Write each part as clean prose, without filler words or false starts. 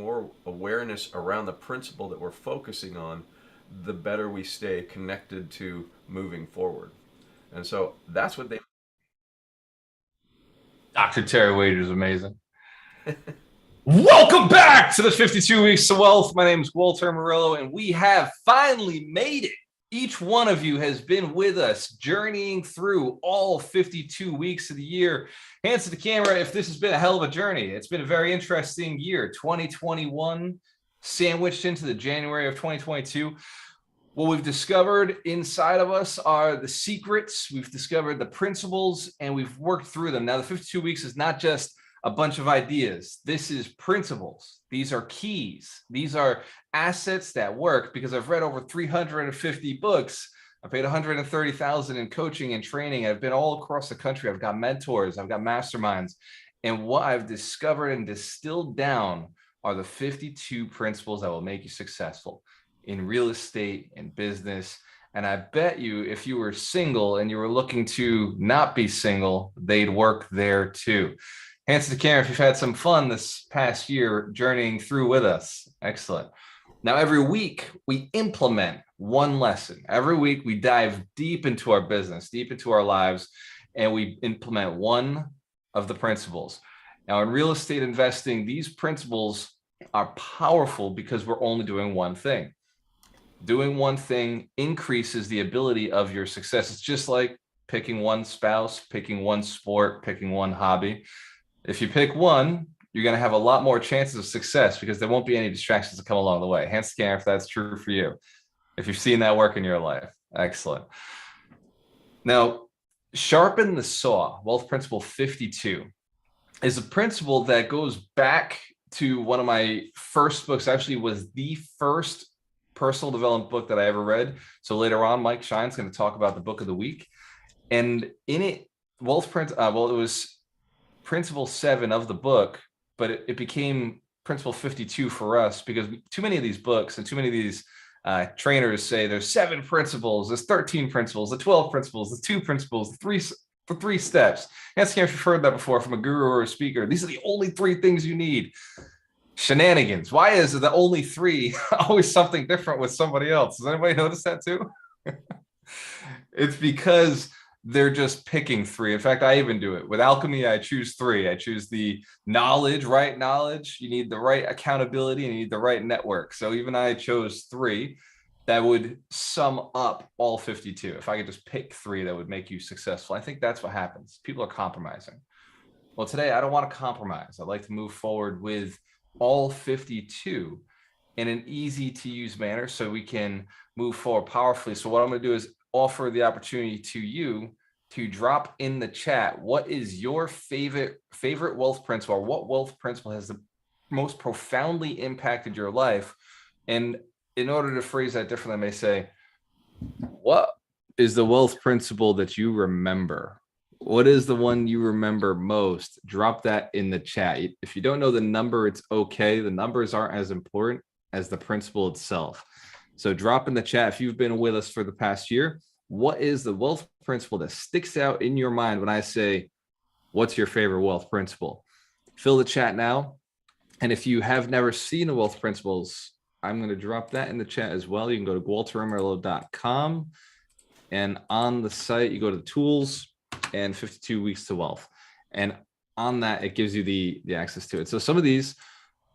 more awareness around the principle that we're focusing on, the better we stay connected to moving forward. And so that's what they. Dr. Terry Wager is amazing. Welcome back to the 52 Weeks to Wealth. My name is Walter Murillo, and we have finally made it. Each one of you has been with us, journeying through all 52 weeks of the year. Hands to the camera if this has been a hell of a journey. It's been a very interesting year, 2021, sandwiched into the January of 2022. What we've discovered inside of us are the secrets. We've discovered the principles, and we've worked through them. Now, the 52 weeks is not just a bunch of ideas. This is principles. These are keys. These are assets that work, because I've read over 350 books. I paid $130,000 in coaching and training. I've been all across the country. I've got mentors. I've got masterminds. And what I've discovered and distilled down are the 52 principles that will make you successful in real estate and business. And I bet you, if you were single and you were looking to not be single, they'd work there too. Hands to the camera if you've had some fun this past year journeying through with us. Excellent. Now, every week we implement one lesson. Every week we dive deep into our business, deep into our lives, and we implement one of the principles. Now, in real estate investing, these principles are powerful because we're only doing one thing. Doing one thing increases the ability of your success. It's just like picking one spouse, picking one sport, picking one hobby. If you pick one, you're going to have a lot more chances of success because there won't be any distractions that come along the way. Hands to the camera if that's true for you, if you've seen that work in your life. Excellent. Now, Sharpen the Saw, Wealth Principle 52, is a principle that goes back to one of my first books. Actually, was the first personal development book that I ever read. So later on, Mike Shine's going to talk about the book of the week. And in it, it was Principle 7 of the book, but it became Principle 52 for us because too many of these books and too many of these trainers say there's 7 principles, there's 13 principles, the 12 principles, the 2 principles, the 3 steps. Ask me if you've heard that before from a guru or a speaker. These are the only 3 things you need. Shenanigans. Why is it the only 3 always something different with somebody else? Does anybody notice that too? It's because they're just picking 3. In fact, I even do it. With alchemy, I choose 3. I choose the knowledge, right knowledge. You need the right accountability and you need the right network. So even I chose 3 that would sum up all 52. If I could just pick 3 that would make you successful. I think that's what happens. People are compromising. Well, today I don't want to compromise. I'd like to move forward with all 52 in an easy to use manner so we can move forward powerfully. So what I'm going to do is offer the opportunity to you to drop in the chat what is your favorite wealth principle, or what wealth principle has the most profoundly impacted your life. And in order to phrase that differently, I may say, what is the wealth principle that you remember? What is the one you remember most? Drop that in the chat. If you don't know the number, it's okay. The numbers aren't as important as the principle itself. So drop in the chat if you've been with us for the past year. What is the wealth principle that sticks out in your mind when I say, what's your favorite wealth principle? Fill the chat now. And if you have never seen the wealth principles, I'm going to drop that in the chat as well. You can go to waltermurillo.com. And on the site, you go to the tools and 52 weeks to wealth. And on that, it gives you the access to it. So some of these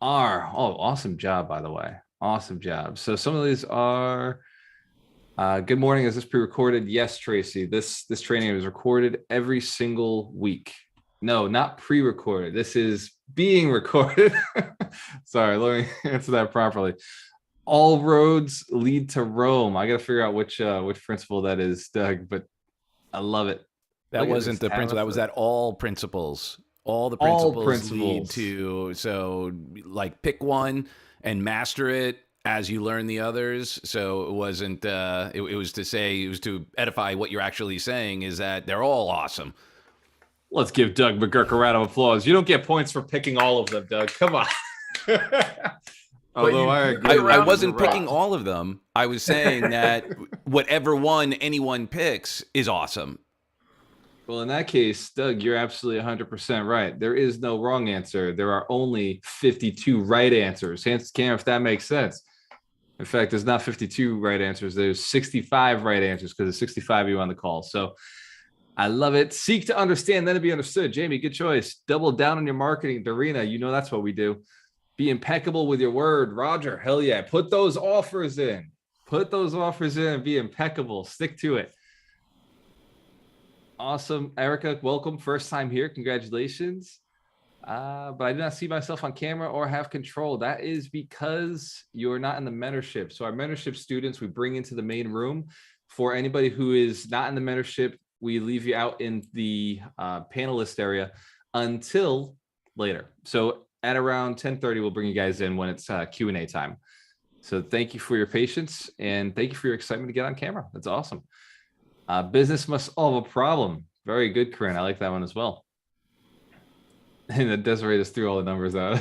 are, awesome job, by the way. Awesome job. So some of these are, good morning. Is this pre-recorded? Yes, Tracy. This training is recorded every single week. No, not pre-recorded. This is being recorded. Sorry, let me answer that properly. All roads lead to Rome. I got to figure out which principle that is, Doug, but I love it. That wasn't the principle. That was that all principles. All the principles lead to, so like pick one and master it as you learn the others. So it wasn't, it was to edify what you're actually saying is that they're all awesome. Let's give Doug McGurk a round of applause. You don't get points for picking all of them, Doug. Come on. Although I wasn't picking all of them. I was saying that whatever one anyone picks is awesome. Well, in that case, Doug, you're absolutely 100% right. There is no wrong answer. There are only 52 right answers. Hands Cam, if that makes sense. In fact, there's not 52 right answers. There's 65 right answers because there's 65 of you on the call. So I love it. Seek to understand, then to be understood. Jamie, good choice. Double down on your marketing. Darina, you know that's what we do. Be impeccable with your word. Roger, hell yeah. Put those offers in. Put those offers in and be impeccable. Stick to it. Awesome. Erica, welcome. First time here. Congratulations. But I do not see myself on camera or have control. That is because you're not in the mentorship. So our mentorship students, we bring into the main room. For anybody who is not in the mentorship, we leave you out in the panelist area until later. So at around 10:30, we'll bring you guys in when it's Q&A time. So thank you for your patience and thank you for your excitement to get on camera. That's awesome. Business must solve a problem. Very good, Corinne. I like that one as well. And Desiree just threw all the numbers out.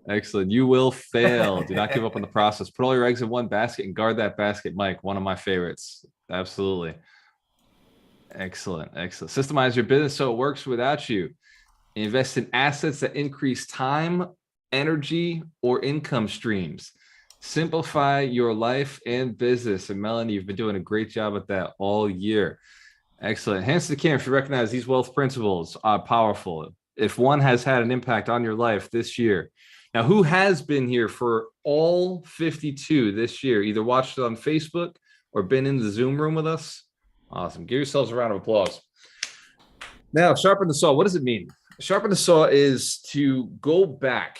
Excellent. You will fail. Do not give up on the process. Put all your eggs in one basket and guard that basket, Mike. One of my favorites. Absolutely. Excellent. Excellent. Systemize your business so it works without you. Invest in assets that increase time, energy, or income streams. Simplify your life and business. And Melanie, you've been doing a great job at that all year. Excellent. Hands to the camera if you recognize these wealth principles are powerful. If one has had an impact on your life this year. Now, who has been here for all 52 this year? Either watched it on Facebook or been in the Zoom room with us? Awesome. Give yourselves a round of applause. Now, sharpen the saw. What does it mean? Sharpen the saw is to go back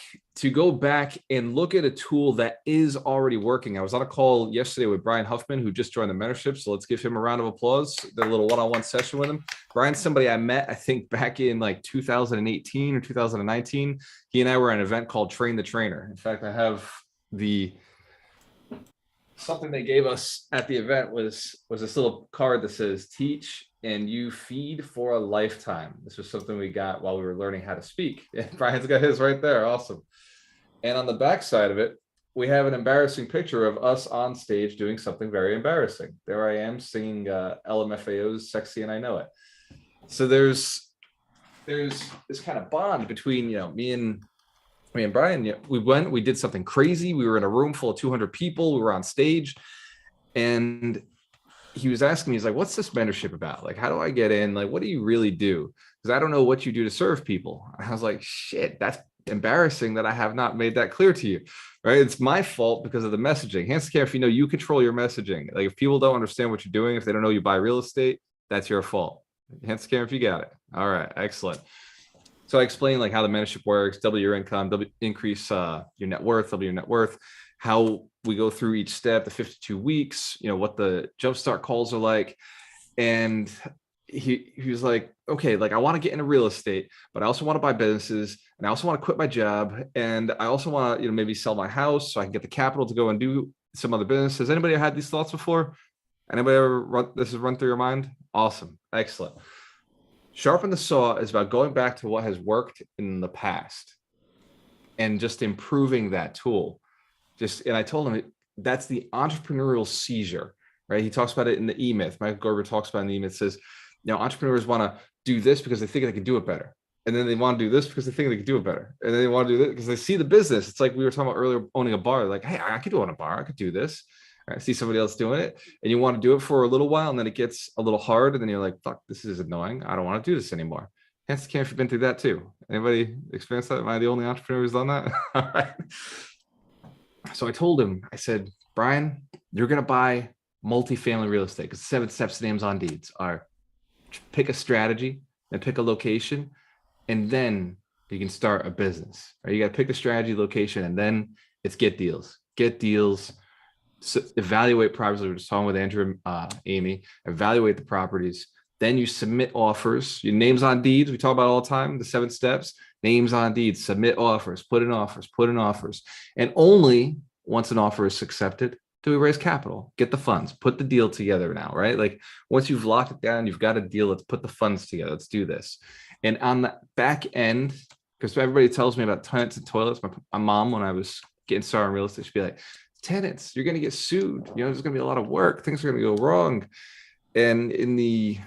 and look at a tool that is already working. I was on a call yesterday with Brian Huffman, who just joined the mentorship. So let's give him a round of applause. Did a little one-on-one session with him. Brian's somebody I met, I think back in like 2018 or 2019. He and I were at an event called Train the Trainer. In fact, I have something they gave us at the event was this little card that says teach and you feed for a lifetime. This was something we got while we were learning how to speak. And Brian's got his right there. Awesome. And on the back side of it, we have an embarrassing picture of us on stage doing something very embarrassing. There I am singing LMFAO's Sexy and I Know It. So there's this kind of bond between, me and Brian. We did something crazy. We were in a room full of 200 people. We were on stage and he was asking me, he's like, what's this mentorship about? Like, how do I get in? Like, what do you really do? Because I don't know what you do to serve people. And I was like, shit, that's embarrassing that I have not made that clear to you, right? It's my fault because of the messaging. Hands to camera if you know you control your messaging. Like if people don't understand what you're doing, if they don't know you buy real estate, that's your fault. Hands to camera if you got it. All right, excellent. So I explained like how the mentorship works, double your income, increase your net worth, double your net worth, how we go through each step, the 52 weeks, what the jumpstart calls are like. And he was like, okay, like I want to get into real estate, but I also want to buy businesses and I also want to quit my job. And I also want to, maybe sell my house so I can get the capital to go and do some other business. Has anybody had these thoughts before? Anybody ever this has run through your mind? Awesome. Excellent. Sharpen the saw is about going back to what has worked in the past and just improving that tool. And I told him that's the entrepreneurial seizure, right? He talks about it in the E-Myth. Michael Gerber talks about it in the E-Myth, says, entrepreneurs want to do this because they think they can do it better. And then they want to do this because they think they can do it better. And then they want to do this because they see the business. It's like we were talking about earlier, owning a bar. Like, hey, I could own a bar. I could do this. I see somebody else doing it. And you want to do it for a little while. And then it gets a little hard. And then you're like, fuck, this is annoying. I don't want to do this anymore. Hence, Cam, if you've been through that too. Anybody experience that? Am I the only entrepreneur who's done that? All right. So I told him, I said, Brian, you're going to buy multifamily real estate because 7 steps to names on deeds are pick a strategy, then pick a location, and then you can start a business. Right? You got to pick the strategy, location, and then it's get deals. Get deals, so evaluate properties. We were just talking with Andrew, Amy, evaluate the properties. Then you submit offers. Your names on deeds, we talk about all the time, the 7 steps. Names on deeds, submit offers, put in offers. And only once an offer is accepted do we raise capital, get the funds, put the deal together now, right? Like once you've locked it down, you've got a deal, let's put the funds together, let's do this. And on the back end, because everybody tells me about tenants and toilets, my mom, when I was getting started in real estate, she'd be like, tenants, you're going to get sued. There's going to be a lot of work. Things are going to go wrong. And in the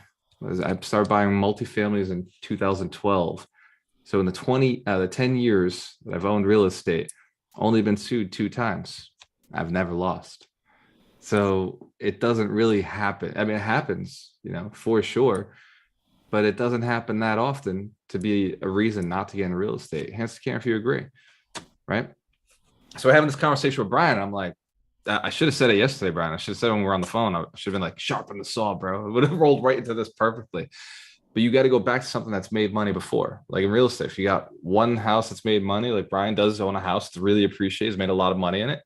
I started buying multifamilies in 2012. So in the 10 years that I've owned real estate, only been sued 2 times. I've never lost. So it doesn't really happen. I mean, it happens, for sure, but it doesn't happen that often to be a reason not to get in real estate. Hence, Karen, if you agree, right? So we're having this conversation with Brian. I'm like, I should have said it yesterday, Brian. I should have said it when we were on the phone. I should have been like, sharpen the saw, bro. It would have rolled right into this perfectly. But you got to go back to something that's made money before. Like in real estate, if you got one house that's made money, like Brian does own a house to really appreciate, has made a lot of money in it.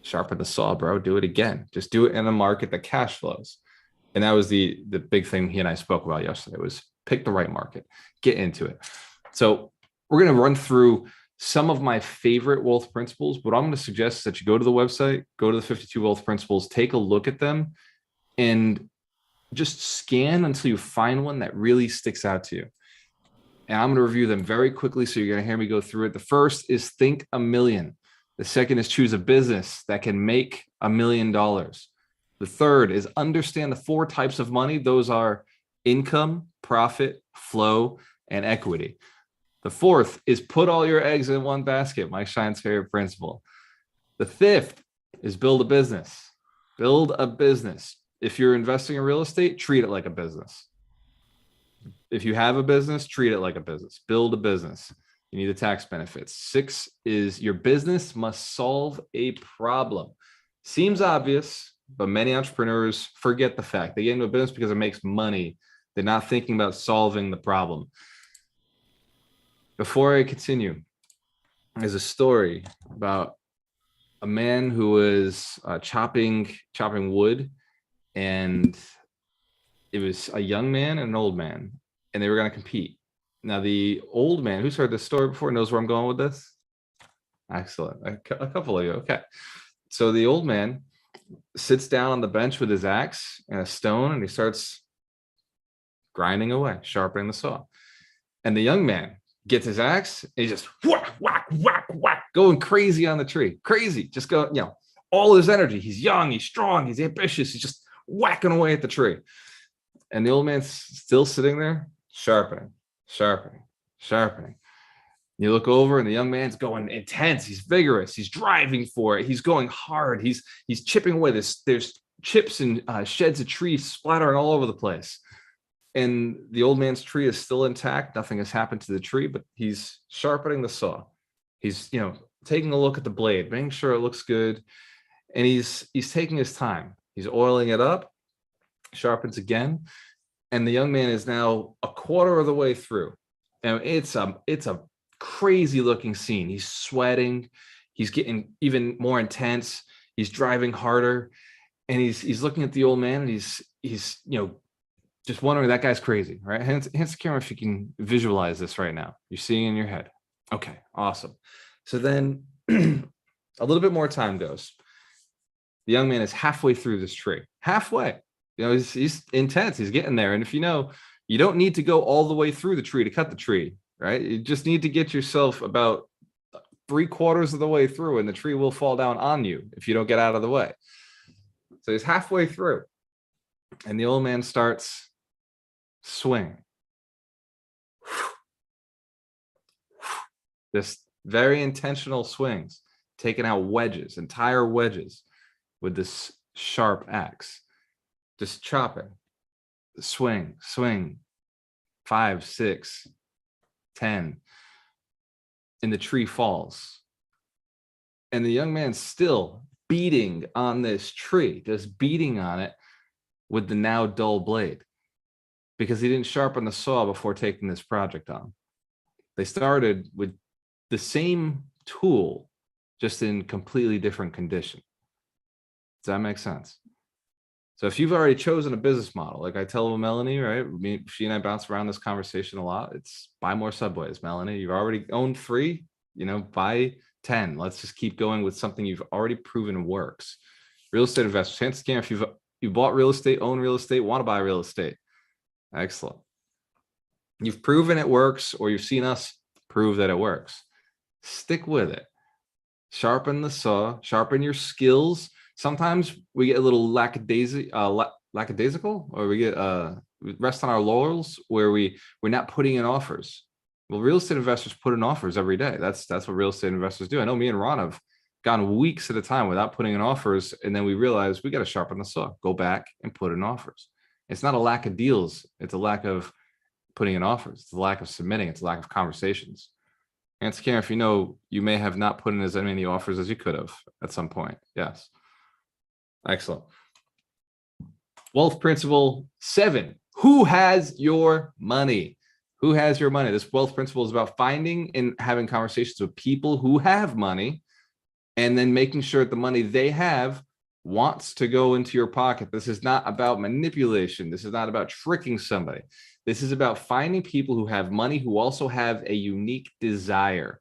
Sharpen the saw, bro. Do it again. Just do it in a market that cash flows. And that was the big thing he and I spoke about yesterday, was pick the right market, get into it. So we're going to run through some of my favorite wealth principles. What I'm going to suggest is that you go to the website, go to the 52 wealth principles, take a look at them, and just scan until you find one that really sticks out to you. And I'm going to review them very quickly, so you're going to hear me go through it. The first is think a million. The second is choose a business that can make $1 million. The third is understand the 4 types of money. Those are income, profit, flow, and equity. The fourth is put all your eggs in one basket, Mike Shine's favorite principle. The fifth is build a business. Build a business. If you're investing in real estate, treat it like a business. If you have a business, treat it like a business. Build a business. You need the tax benefits. 6 is your business must solve a problem. Seems obvious, but many entrepreneurs forget the fact. They get into a business because it makes money. They're not thinking about solving the problem. Before I continue, there's a story about a man who was chopping wood, and it was a young man and an old man, and they were going to compete. Now, the old man, who's heard this story before, knows where I'm going with this? Excellent. A couple of you. Okay. So the old man sits down on the bench with his axe and a stone, and he starts grinding away, sharpening the saw. And the young man gets his axe, and he's just whack, whack, whack, whack, going crazy on the tree. Crazy. Just go, all his energy. He's young, he's strong, he's ambitious. He's just whacking away at the tree. And the old man's still sitting there, sharpening. You look over, and the young man's going intense. He's vigorous. He's driving for it. He's going hard. He's chipping away. There's chips and sheds of trees splattering all over the place. And the old man's tree is still intact. Nothing has happened to the tree, but he's sharpening the saw. He's, taking a look at the blade, making sure it looks good. And he's taking his time. He's oiling it up, sharpens again. And the young man is now a quarter of the way through. And it's a crazy looking scene. He's sweating. He's getting even more intense. He's driving harder. And he's looking at the old man, and he's just wondering, that guy's crazy, right? Hands the camera if you can visualize this right now. You're seeing in your head. Okay, awesome. So then a little bit more time goes. The young man is halfway through this tree. Halfway. He's intense. He's getting there. And if you don't need to go all the way through the tree to cut the tree, right? You just need to get yourself about 3/4 of the way through, and the tree will fall down on you if you don't get out of the way. So he's halfway through, and the old man starts swing. This very intentional swings, taking out wedges, entire wedges with this sharp axe. Just chopping, swing, 5, 6, 10, and the tree falls. And the young man's still beating on this tree, just beating on it with the now dull blade, because he didn't sharpen the saw before taking this project on. They started with the same tool, just in completely different condition. Does that make sense? So if you've already chosen a business model, like I tell Melanie, right? She and I bounce around this conversation a lot. It's buy more Subways, Melanie. You've already owned 3, buy 10. Let's just keep going with something you've already proven works. Real estate investors, hands down, if you've bought real estate, own real estate, want to buy real estate. Excellent. You've proven it works, or you've seen us prove that it works. Stick with it. Sharpen the saw, sharpen your skills. Sometimes we get a little lackadaisical, or we get rest on our laurels where we're not putting in offers. Well, real estate investors put in offers every day. That's what real estate investors do. I know me and Ron have gone weeks at a time without putting in offers, and then we realize we got to sharpen the saw, go back and put in offers. It's not a lack of deals. It's a lack of putting in offers. It's a lack of submitting. It's a lack of conversations. And Karen, if you know, you may have not put in as many offers as you could have at some point. Yes. Excellent. Wealth principle 7. Who has your money? Who has your money? This wealth principle is about finding and having conversations with people who have money, and then making sure that the money they have wants to go into your pocket. This is not about manipulation. This is not about tricking somebody. This is about finding people who have money who also have a unique desire.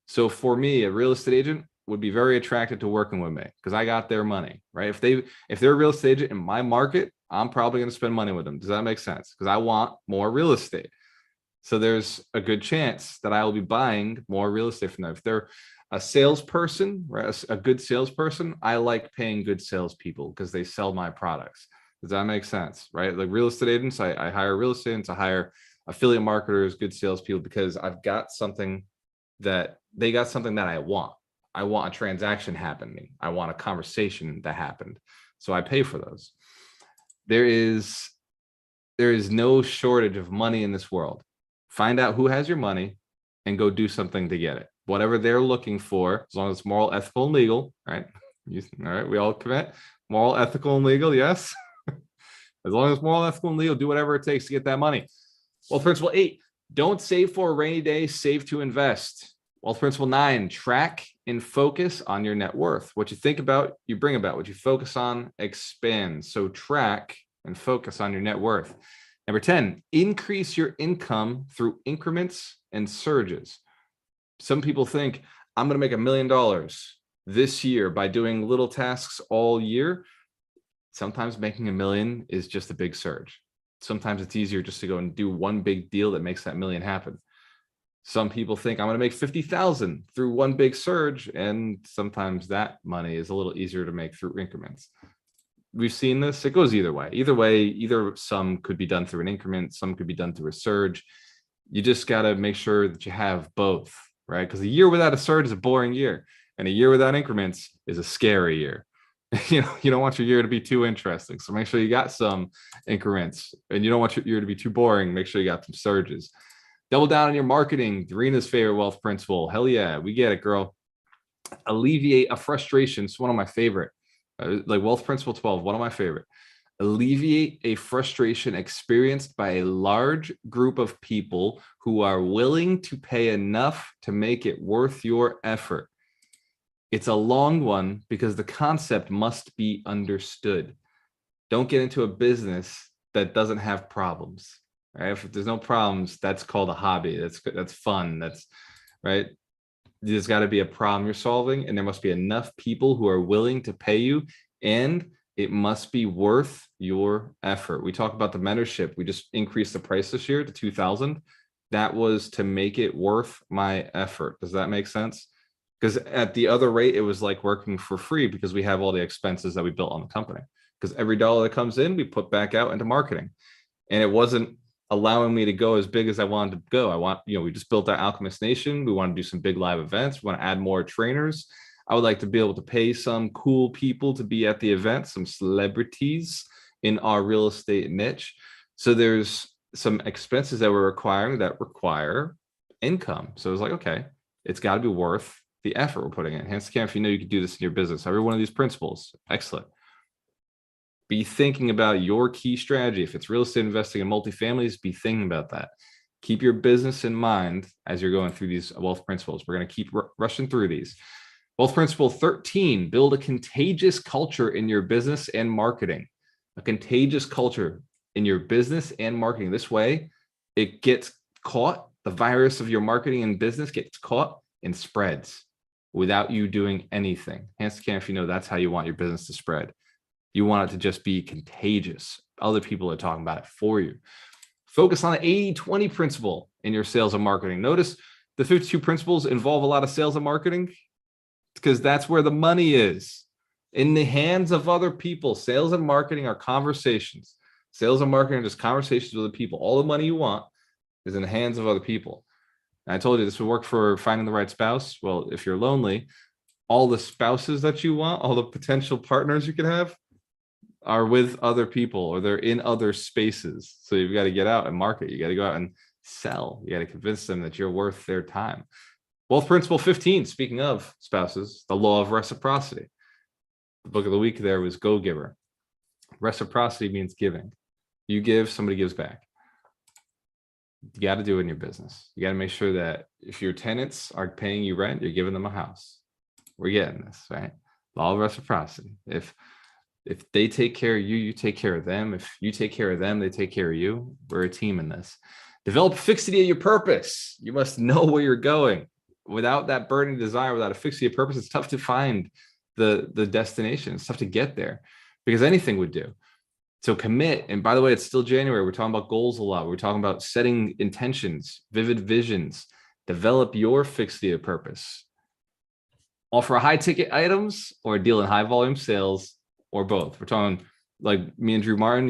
So for me, a real estate agent would be very attracted to working with me because I got their money, right? If they're a real estate agent in my market, I'm probably going to spend money with them. Does that make sense? Because I want more real estate. So there's a good chance that I will be buying more real estate from them. If they're a salesperson, right, a good salesperson, I like paying good salespeople because they sell my products. Does that make sense? Right? Like real estate agents, I hire real estate agents, I hire affiliate marketers, good salespeople, because I've got something that they got something that I want. I want a transaction happening. I want a conversation that happened. So I pay for those. There is no shortage of money in this world. Find out who has your money and go do something to get it. Whatever they're looking for, as long as it's moral, ethical, and legal, right? All right, we all commit moral, ethical, and legal, yes. As long as it's moral, ethical, and legal, do whatever it takes to get that money. Wealth principle 8, don't save for a rainy day, save to invest. Wealth principle 9, track and focus on your net worth. What you think about, you bring about. What you focus on expands. So track and focus on your net worth. Number 10, increase your income through increments and surges. Some people think I'm going to make $1 million this year by doing little tasks all year. Sometimes making $1 million is just a big surge. Sometimes it's easier just to go and do one big deal that makes that $1 million happen. Some people think I'm going to make 50,000 through one big surge, and sometimes that money is a little easier to make through increments. We've seen this. It goes either way. Either some could be done through an increment, some could be done through a surge. You just got to make sure that you have both, right? Because a year without a surge is a boring year, and a year without increments is a scary year. You don't want your year to be too interesting. So make sure you got some increments, and you don't want your year to be too boring. Make sure you got some surges. Double down on your marketing. Doreena's favorite wealth principle. Hell yeah, we get it, girl. Alleviate a frustration. It's one of my favorite. Like wealth principle 12, one of my favorite. Alleviate a frustration experienced by a large group of people who are willing to pay enough to make it worth your effort. It's a long one because the concept must be understood. Don't get into a business that doesn't have problems. Right? If there's no problems, that's called a hobby. That's fun. That's right. There's got to be a problem you're solving, and there must be enough people who are willing to pay you, and it must be worth your effort. We talk about the mentorship. We just increased the price this year to $2,000. That was to make it worth my effort. Does that make sense? Because at the other rate, it was like working for free because we have all the expenses that we built on the company. Because every dollar that comes in, we put back out into marketing, and it wasn't allowing me to go as big as I wanted to go. We just built that Alchemist Nation. We want to do some big live events. We want to add more trainers. I would like to be able to pay some cool people to be at the event, some celebrities in our real estate niche. So there's some expenses that we're requiring that require income. So it's like, okay, it's got to be worth the effort we're putting in. Hence, Cam, if you know you could do this in your business, every one of these principles, excellent. Be thinking about your key strategy. If it's real estate investing in multifamilies, be thinking about that. Keep your business in mind as you're going through these wealth principles. We're going to keep rushing through these. Wealth principle 13, build a contagious culture in your business and marketing. A contagious culture in your business and marketing. This way, it gets caught. The virus of your marketing and business gets caught and spreads without you doing anything. Hence, Cam, if you know, that's how you want your business to spread. You want it to just be contagious. Other people are talking about it for you. Focus on the 80-20 principle in your sales and marketing. Notice the 52 principles involve a lot of sales and marketing because that's where the money is. In the hands of other people, sales and marketing are conversations. Sales and marketing are just conversations with other people. All the money you want is in the hands of other people. And I told you this would work for finding the right spouse. Well, if you're lonely, all the spouses that you want, all the potential partners you could have are with other people, or they're in other spaces. So you've got to get out and market. You got to go out and sell. You got to convince them that you're worth their time. Wealth Principle 15, speaking of spouses, the Law of Reciprocity. The book of the week there was Go Giver. Reciprocity means giving. You give, somebody gives back. You got to do it in your business. You got to make sure that if your tenants are paying you rent, you're giving them a house. We're getting this, right? Law of Reciprocity. If they take care of you, you take care of them. If you take care of them, they take care of you. We're a team in this. Develop fixity of your purpose. You must know where you're going. Without that burning desire, without a fixity of purpose, it's tough to find the destination. It's tough to get there, because anything would do. So commit. And by the way, it's still January. We're talking about goals a lot. We're talking about setting intentions, vivid visions. Develop your fixity of purpose. Offer high ticket items or deal in high volume sales, or both. We're talking like me and Drew Martin,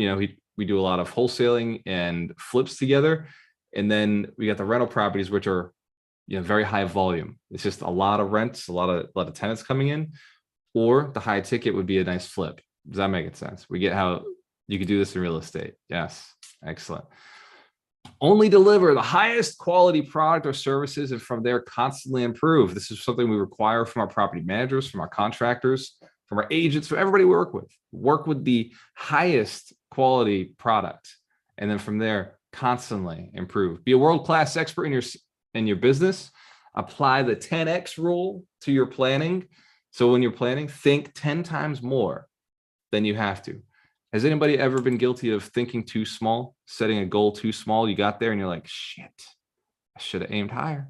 we do a lot of wholesaling and flips together. And then we got the rental properties, which are, very high volume. It's just a lot of rents, a lot of tenants coming in, or the high ticket would be a nice flip. Does that make sense? We get how you could do this in real estate. Yes. Excellent. Only deliver the highest quality product or services, and from there constantly improve. This is something we require from our property managers, from our contractors, from our agents, from everybody we work with. Work with the highest quality product, and then from there constantly improve. Be a world-class expert in your business. Apply the 10x rule to your planning. So when you're planning, think 10 times more than you have to. Has anybody ever been guilty of thinking too small, setting a goal too small? You got there and you're like, shit, I should have aimed higher.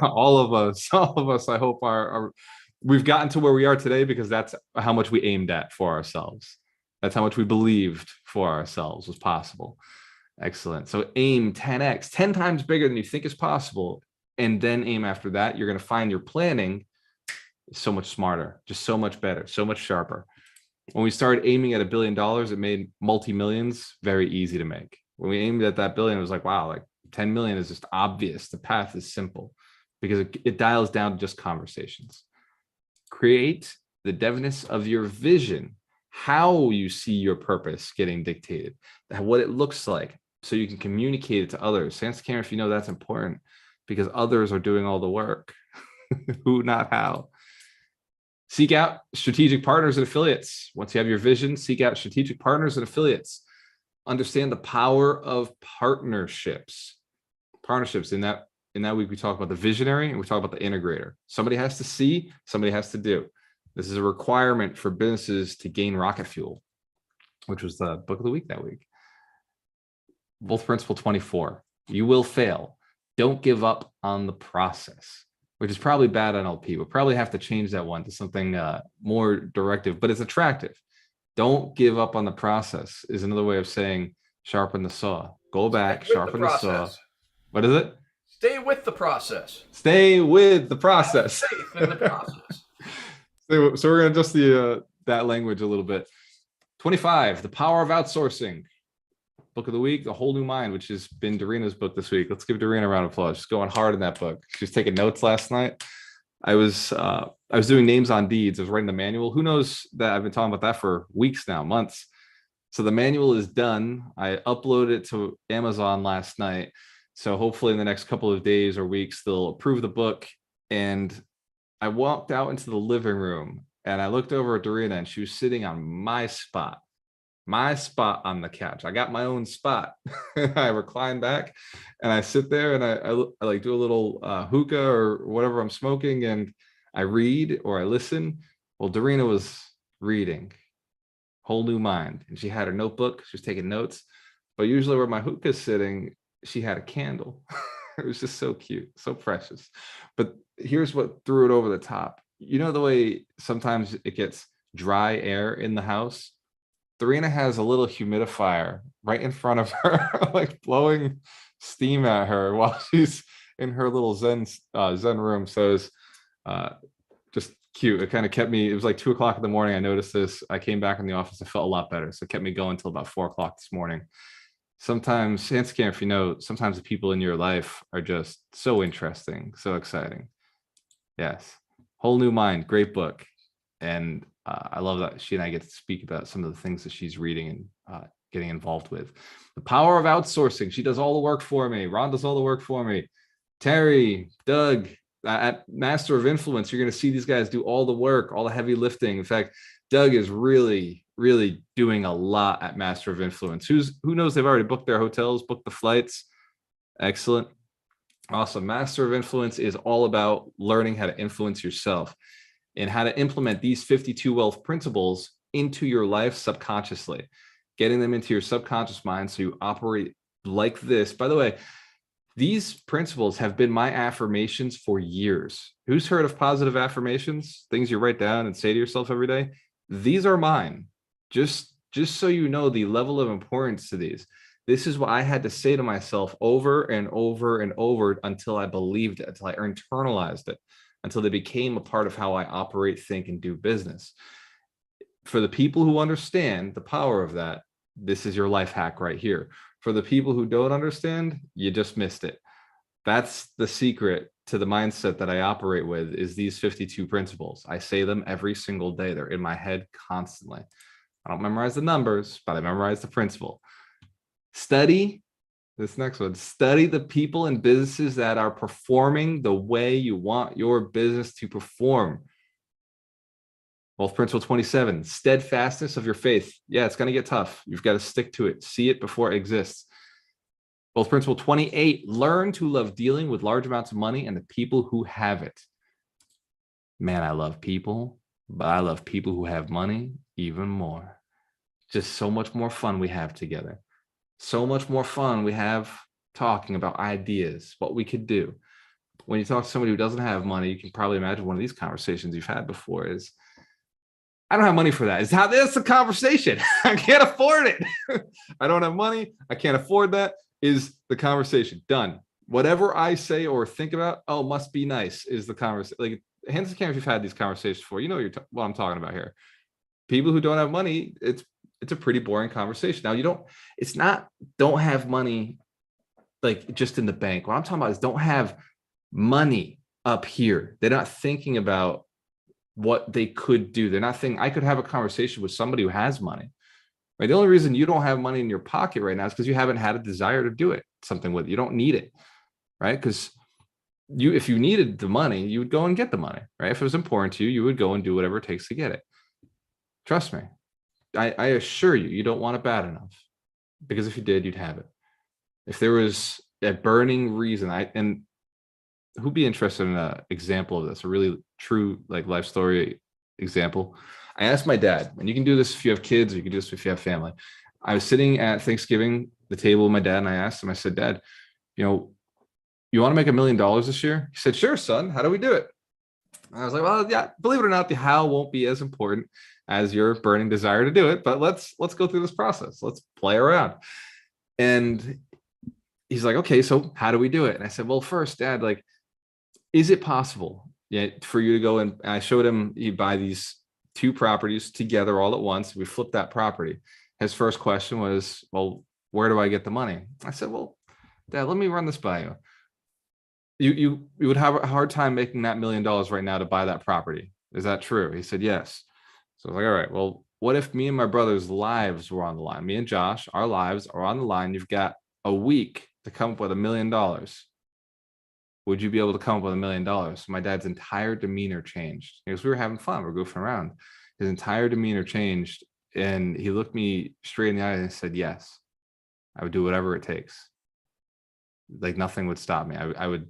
All of us, I hope we've gotten to where we are today because that's how much we aimed at for ourselves. That's how much we believed for ourselves was possible. Excellent. So aim 10x, 10 times bigger than you think is possible. And then aim after that. You're going to find your planning is so much smarter, just so much better, so much sharper. When we started aiming at $1 billion, it made multi-millions very easy to make. When we aimed at that billion, it was like, wow, like 10 million is just obvious. The path is simple because it dials down to just conversations. Create the deafness of your vision, how you see your purpose getting dictated, what it looks like, so you can communicate it to others. Sans camera, if you know that's important, because others are doing all the work. Who, not how. Seek out strategic partners and affiliates. Once you have your vision, seek out strategic partners and affiliates. Understand the power of partnerships. Partnerships. In that week, we talk about the visionary and we talk about the integrator. Somebody has to see, somebody has to do. This is a requirement for businesses to gain rocket fuel, which was the book of the week that week. Wealth Principle 24. You will fail. Don't give up on the process, which is probably bad NLP. We'll probably have to change that one to something more directive, but it's attractive. Don't give up on the process is another way of saying sharpen the saw. Go back, sharpen the saw. What is it? Stay with the process. Stay with the process. Have faith in the process. So we're going to adjust that language a little bit. 25, the power of outsourcing. Book of the week, The Whole New Mind, which has been Doreena's book this week. Let's give Doreen a round of applause. She's going hard in that book. She was taking notes last night. I was doing names on deeds. I was writing the manual. Who knows that I've been talking about that for weeks now, months. So the manual is done. I uploaded it to Amazon last night. So hopefully in the next couple of days or weeks, they'll approve the book. And I walked out into the living room and I looked over at Dorina and she was sitting on my spot on the couch. I got my own spot. I recline back and I sit there and I like do a little hookah or whatever I'm smoking and I read or I listen. Well, Dorina was reading Whole New Mind and she had her notebook. She was taking notes. But usually where my hookah is sitting, she had a candle. It was just so cute, so precious. But here's what threw it over the top. You know the way sometimes it gets dry air in the house? Dorina has a little humidifier right in front of her, like blowing steam at her while she's in her little Zen room. So it's just cute. It kind of kept me, it was like 2 o'clock in the morning. I noticed this. I came back in the office. I felt a lot better. So it kept me going until about 4 o'clock this morning. Sometimes, Hans Camp, if you know, sometimes the people in your life are just so interesting, so exciting. Yes. Whole New Mind, great book. And I love that she and I get to speak about some of the things that she's reading and getting involved with. The Power of Outsourcing. She does all the work for me. Ron does all the work for me. Terry, Doug, at Master of Influence, you're going to see these guys do all the work, all the heavy lifting. In fact, Doug is really, really doing a lot at Master of Influence. Who knows? They've already booked their hotels, booked the flights. Excellent. Awesome. Master of Influence is all about learning how to influence yourself and how to implement these 52 wealth principles into your life subconsciously, getting them into your subconscious mind so you operate like this. By the way, these principles have been my affirmations for years. Who's heard of positive affirmations? Things you write down and say to yourself every day? These are mine. Just so you know the level of importance to these. This is what I had to say to myself over and over and over until I believed it, until I internalized it, until they became a part of how I operate, think, and do business. For the people who understand the power of that, this is your life hack right here. For the people who don't understand, you just missed it. That's the secret to the mindset that I operate with, is these 52 principles. I say them every single day. They're in my head constantly. I don't memorize the numbers, but I memorize the principle. Study this next one. Study the people and businesses that are performing the way you want your business to perform. Wealth Principle 27, steadfastness of your faith. Yeah, it's going to get tough. You've got to stick to it. See it before it exists. Wealth Principle 28, learn to love dealing with large amounts of money and the people who have it. Man, I love people, but I love people who have money even more. Just so much more fun we have together. So much more fun we have talking about ideas, what we could do. When you talk to somebody who doesn't have money, you can probably imagine one of these conversations you've had before is, I don't have money for that. That's the conversation. I can't afford it. I don't have money. I can't afford that is the conversation. Done. Whatever I say or think about, oh, must be nice is the conversation. Like, hands in the camera if you've had these conversations before, you know what I'm talking about here. People who don't have money, it's a pretty boring conversation. Now, it's not don't have money like just in the bank. What I'm talking about is don't have money up here. They're not thinking about what they could do. They're not thinking, I could have a conversation with somebody who has money, right? The only reason you don't have money in your pocket right now is because you haven't had a desire to do something with it. You don't need it, right? Because if you needed the money, you would go and get the money, right? If it was important to you, you would go and do whatever it takes to get it. Trust me. I assure you, you don't want it bad enough, because if you did, you'd have it. If there was a burning reason, and who'd be interested in an example of this, a really true like life story example? I asked my dad, and you can do this if you have kids, or you can do this if you have family. I was sitting at Thanksgiving, the table with my dad, and I asked him, I said, Dad, you want to make $1 million this year? He said, sure, son. How do we do it? And I was like, well, yeah, believe it or not, the how won't be as important as your burning desire to do it, but let's go through this process. Let's play around. And he's like, okay, so how do we do it? And I said, well, first, Dad, like, is it possible for you to go and I showed him, you buy these 2 properties together all at once. We flipped that property. His first question was, well, where do I get the money? I said, well, Dad, let me run this by you. You would have a hard time making that $1 million right now to buy that property. Is that true? He said, yes. So I was like, all right, well, what if me and my brother's lives were on the line? Me and Josh, our lives are on the line. You've got a week to come up with $1 million. Would you be able to come up with $1 million? My dad's entire demeanor changed because we were having fun. We're goofing around. His entire demeanor changed. And he looked me straight in the eye and said, yes, I would do whatever it takes. Like nothing would stop me. I would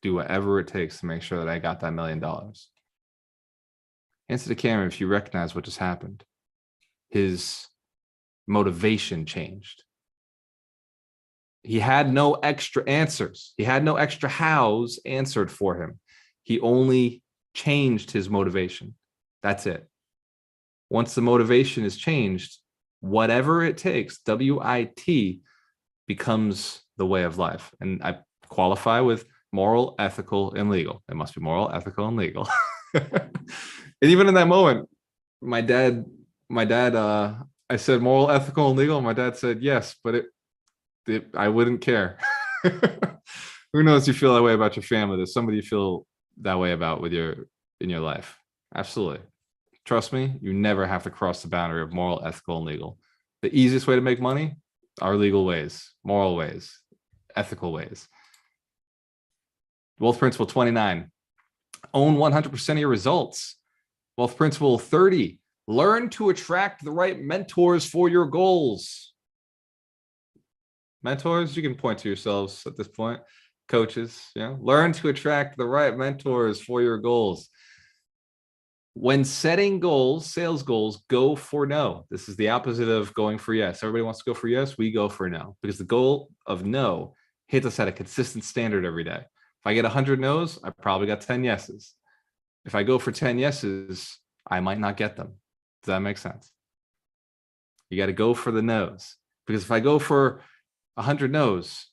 do whatever it takes to make sure that I got that $1 million. Answer the camera if you recognize what just happened. His motivation changed. He had no extra answers. He had no extra hows answered for him. He only changed his motivation. That's it. Once the motivation is changed, whatever it takes, WIT, becomes the way of life. And I qualify with moral, ethical, and legal. It must be moral, ethical, and legal. And even in that moment, my dad, I said moral, ethical, and legal. And my dad said yes, but I wouldn't care. Who knows? You feel that way about your family. There's somebody you feel that way about in your life. Absolutely. Trust me, you never have to cross the boundary of moral, ethical, and legal. The easiest way to make money are legal ways, moral ways, ethical ways. Wealth principle 29, own 100% of your results. Wealth principle 30, learn to attract the right mentors for your goals. Mentors, you can point to yourselves at this point. Coaches, learn to attract the right mentors for your goals. When setting goals, sales goals, go for no. This is the opposite of going for yes. Everybody wants to go for yes. We go for no, because the goal of no hits us at a consistent standard every day. If I get 100 no's, I probably got 10 yeses. If I go for 10 yeses, I might not get them. Does that make sense? You got to go for the no's, because if I go for 100 no's,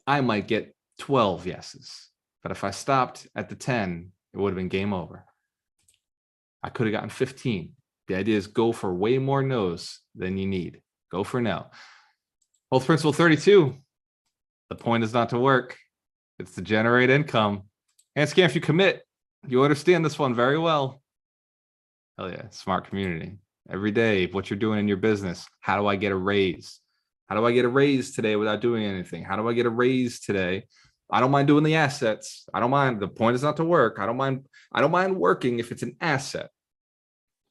I might get 12 yeses. But if I stopped at the 10, it would have been game over. I could have gotten 15. The idea is go for way more no's than you need. Go for no. Wealth principle 32. The point is not to work. It's to generate income. And again, if you commit, you understand this one very well. Hell yeah, smart community. Every day, what you're doing in your business. How do I get a raise? How do I get a raise today without doing anything? How do I get a raise today? I don't mind doing the assets. I don't mind. The point is not to work. I don't mind working if it's an asset.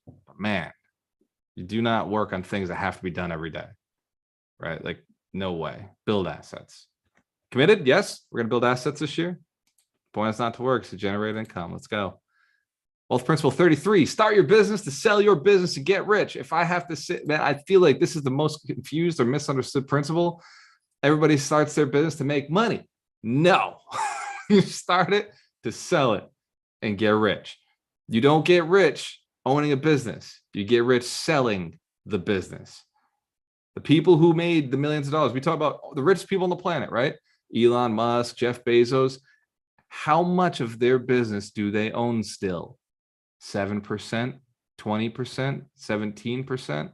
But man, you do not work on things that have to be done every day, right? Like, no way. Build assets. Committed? Yes, we're going to build assets this year. Point is not to work, it's to generate income. Let's go. Wealth principle 33, start your business to sell your business to get rich. If I have to sit, man, I feel like this is the most confused or misunderstood principle. Everybody starts their business to make money. No, you start it to sell it and get rich. You don't get rich owning a business. You get rich selling the business. The people who made the millions of dollars, we talk about the richest people on the planet, right? Elon Musk, Jeff Bezos. How much of their business do they own still? 7%, 20%, 17%.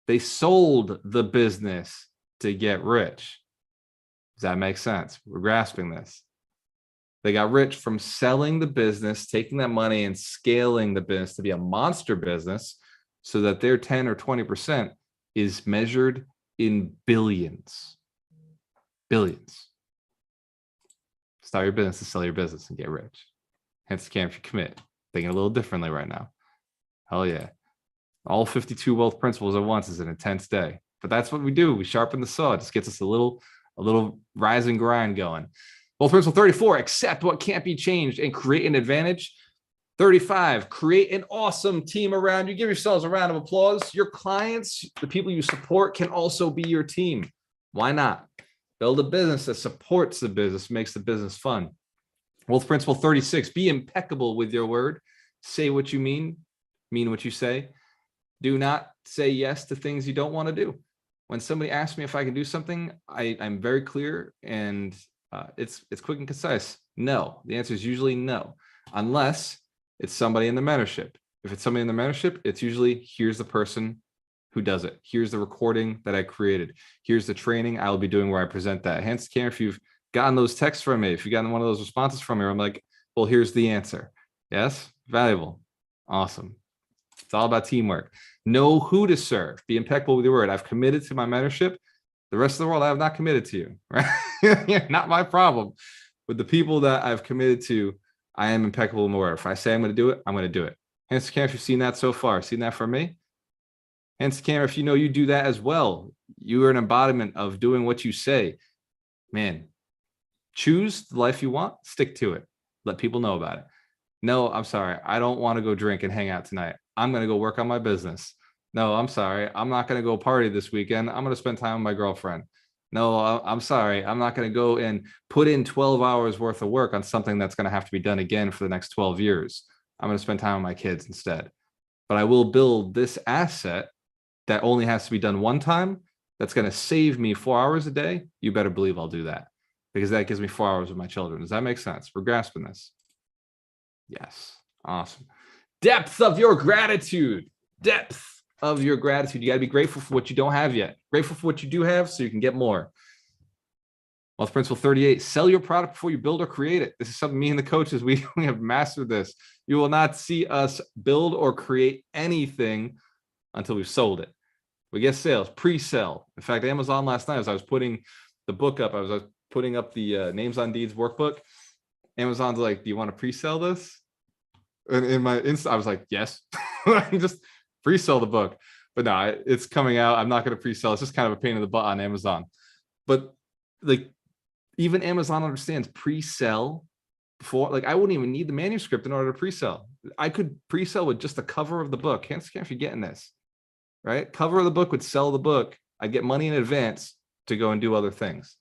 They sold the business to get rich. Does that make sense? We're grasping this. They got rich from selling the business, taking that money and scaling the business to be a monster business so that their 10 or 20% is measured in billions. Billions. Start your business to sell your business and get rich. Hence, if you commit. Thinking a little differently right now. Hell yeah. All 52 wealth principles at once is an intense day. But that's what we do. We sharpen the saw. It just gets us a little rise and grind going. Wealth principle 34, accept what can't be changed and create an advantage. 35, create an awesome team around you. Give yourselves a round of applause. Your clients, the people you support, can also be your team. Why not? Build a business that supports the business, makes the business fun. Wealth principle 36, be impeccable with your word. Say what you mean what you say. Do not say yes to things you don't want to do. When somebody asks me if I can do something, I'm very clear and it's quick and concise. No. The answer is usually no, unless it's somebody in the mentorship. If it's somebody in the mentorship, it's usually here's the person who does it. Here's the recording that I created. Here's the training I'll be doing where I present that. Hence, Karen, if you've gotten those texts from me, if you've gotten one of those responses from me, I'm like, well, here's the answer. Yes, valuable. Awesome. It's all about teamwork. Know who to serve. Be impeccable with your word. I've committed to my mentorship. The rest of the world, I have not committed to you, right? Not my problem. With the people that I've committed to, I am impeccable in my word. If I say I'm going to do it, I'm going to do it. Hence, Cam, if you've seen that so far, seen that from me? Hence, Cam, if you know you do that as well, you are an embodiment of doing what you say. Man, choose the life you want, stick to it. Let people know about it. No, I'm sorry. I don't want to go drink and hang out tonight. I'm going to go work on my business. No, I'm sorry. I'm not going to go party this weekend. I'm going to spend time with my girlfriend. No, I'm sorry. I'm not going to go and put in 12 hours worth of work on something that's going to have to be done again for the next 12 years. I'm going to spend time with my kids instead. But I will build this asset that only has to be done one time. That's going to save me 4 hours a day. You better believe I'll do that because that gives me 4 hours with my children. Does that make sense? We're grasping this. Yes. Awesome. Depth of your gratitude. Depth of your gratitude. You got to be grateful for what you don't have yet. Grateful for what you do have so you can get more. Wealth principle 38, sell your product before you build or create it. This is something me and the coaches, we have mastered this. You will not see us build or create anything until we've sold it. We get sales, pre-sell. In fact, Amazon last night, as I was putting the book up, I was putting up the Names on Deeds workbook. Amazon's like, do you want to pre-sell this? And in my I was like, yes. Just pre-sell the book. But no, it's coming out. I'm not going to pre-sell. It's just kind of a pain in the butt on Amazon. But like, even Amazon understands pre-sell before. Like, I wouldn't even need the manuscript in order to pre-sell. I could pre-sell with just the cover of the book. Can't if you're getting this, right? Cover of the book would sell the book. I'd get money in advance to go and do other things.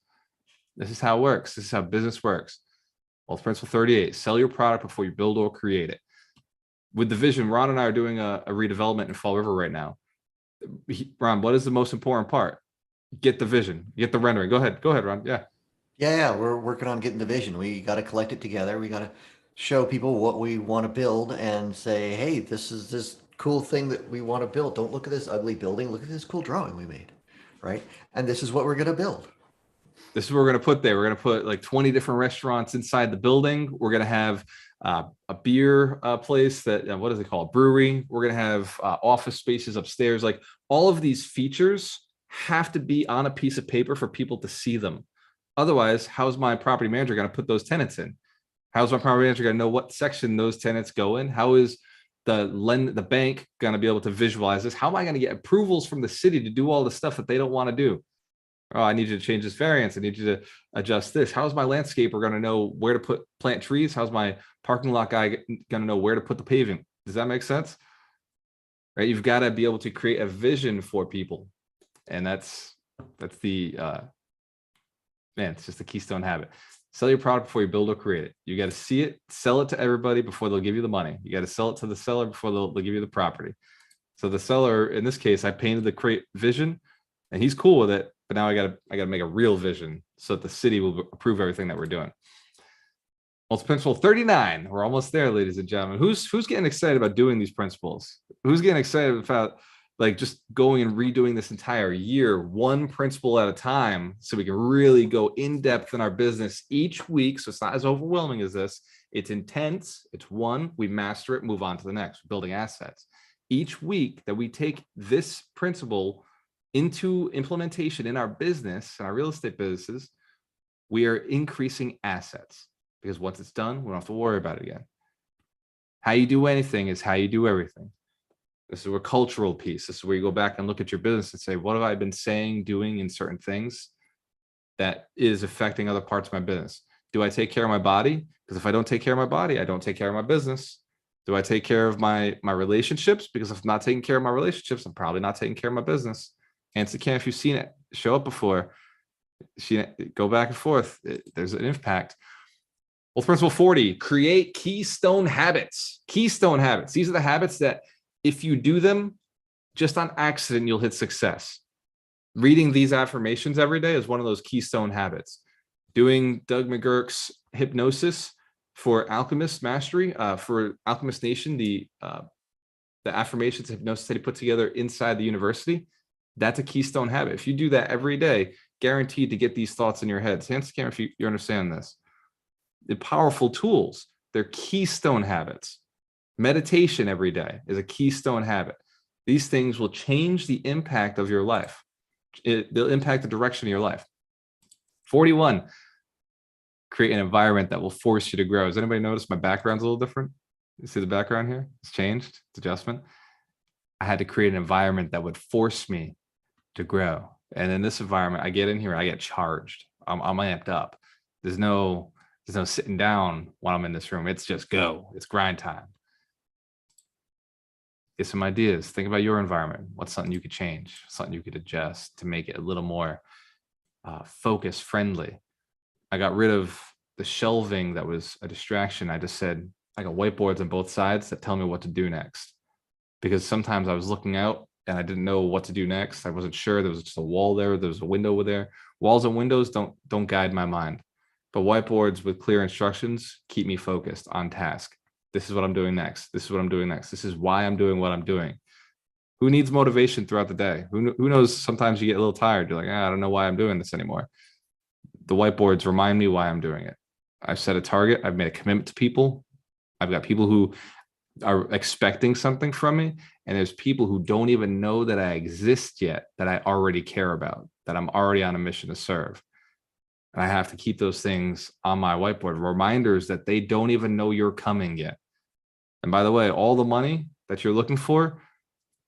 This is how it works. This is how business works. Wealth principle 38, sell your product before you build or create it. With the vision, Ron and I are doing a redevelopment in Fall River right now. Ron, what is the most important part? Get the vision, get the rendering. Go ahead, Ron. Yeah, we're working on getting the vision. We got to collect it together. We got to show people what we want to build and say, hey, this is this cool thing that we want to build. Don't look at this ugly building. Look at this cool drawing we made, right? And this is what we're going to build. This is what we're going to put there. We're going to put like 20 different restaurants inside the building. We're going to have a beer place that, what is it called? Brewery. We're going to have office spaces upstairs. Like, all of these features have to be on a piece of paper for people to see them. Otherwise, how's my property manager going to put those tenants in? How's my property manager going to know what section those tenants go in? How is the bank going to be able to visualize this? How am I going to get approvals from the city to do all the stuff that they don't want to do? Oh, I need you to change this variance. I need you to adjust this. How's my landscaper going to know where to plant trees? How's my parking lot guy going to know where to put the paving? Does that make sense? Right? You've got to be able to create a vision for people. And that's the, man, it's just a keystone habit. Sell your product before you build or create it. You got to see it, sell it to everybody before they'll give you the money. You got to sell it to the seller before they'll give you the property. So the seller, in this case, I painted the create vision and he's cool with it. But now I gotta make a real vision so that the city will approve everything that we're doing. Well, it's principle 39. We're almost there, ladies and gentlemen. Who's getting excited about doing these principles? Who's getting excited about like just going and redoing this entire year, one principle at a time, so we can really go in depth in our business each week? So it's not as overwhelming as this. It's intense. It's one, we master it, move on to the next, building assets. Each week that we take this principle into implementation in our business and our real estate businesses, we are increasing assets, because once it's done, we don't have to worry about it again. How you do anything is how you do everything. This is a cultural piece. This is where you go back and look at your business and say, what have I been saying, doing in certain things that is affecting other parts of my business? Do I take care of my body? Because if I don't take care of my body, I don't take care of my business. Do I take care of my relationships? Because if I'm not taking care of my relationships, I'm probably not taking care of my business. Hence the if you've seen it show up before, go back and forth. There's an impact. Well, principle 40, create keystone habits. Keystone habits. These are the habits that if you do them just on accident, you'll hit success. Reading these affirmations every day is one of those keystone habits. Doing Doug McGurk's hypnosis for Alchemist Mastery, for Alchemist Nation, the affirmations hypnosis that he put together inside the university, that's a keystone habit. If you do that every day, guaranteed to get these thoughts in your head. Hands to camera if you understand this. The powerful tools, they're keystone habits. Meditation every day is a keystone habit. These things will change the impact of your life. They'll impact the direction of your life. 41, create an environment that will force you to grow. Does anybody notice my background's a little different? You see the background here? It's changed, it's adjustment. I had to create an environment that would force me to grow. And in this environment, I get in here, I get charged. I'm amped up. There's no sitting down while I'm in this room. It's just go. It's grind time. Get some ideas. Think about your environment. What's something you could change? Something you could adjust to make it a little more focus friendly. I got rid of the shelving that was a distraction. I just said, I got whiteboards on both sides that tell me what to do next. Because sometimes I was looking out and I didn't know what to do next. I wasn't sure. There was just a wall there. There was a window over there. Walls and windows don't guide my mind. But whiteboards with clear instructions keep me focused on task. This is what I'm doing next. This is what I'm doing next. This is why I'm doing what I'm doing. Who needs motivation throughout the day? Who knows? Sometimes you get a little tired. You're like, I don't know why I'm doing this anymore. The whiteboards remind me why I'm doing it. I've set a target. I've made a commitment to people. I've got people who are expecting something from me. And there's people who don't even know that I exist yet, that I already care about, that I'm already on a mission to serve. And I have to keep those things on my whiteboard, reminders that they don't even know you're coming yet. And by the way, all the money that you're looking for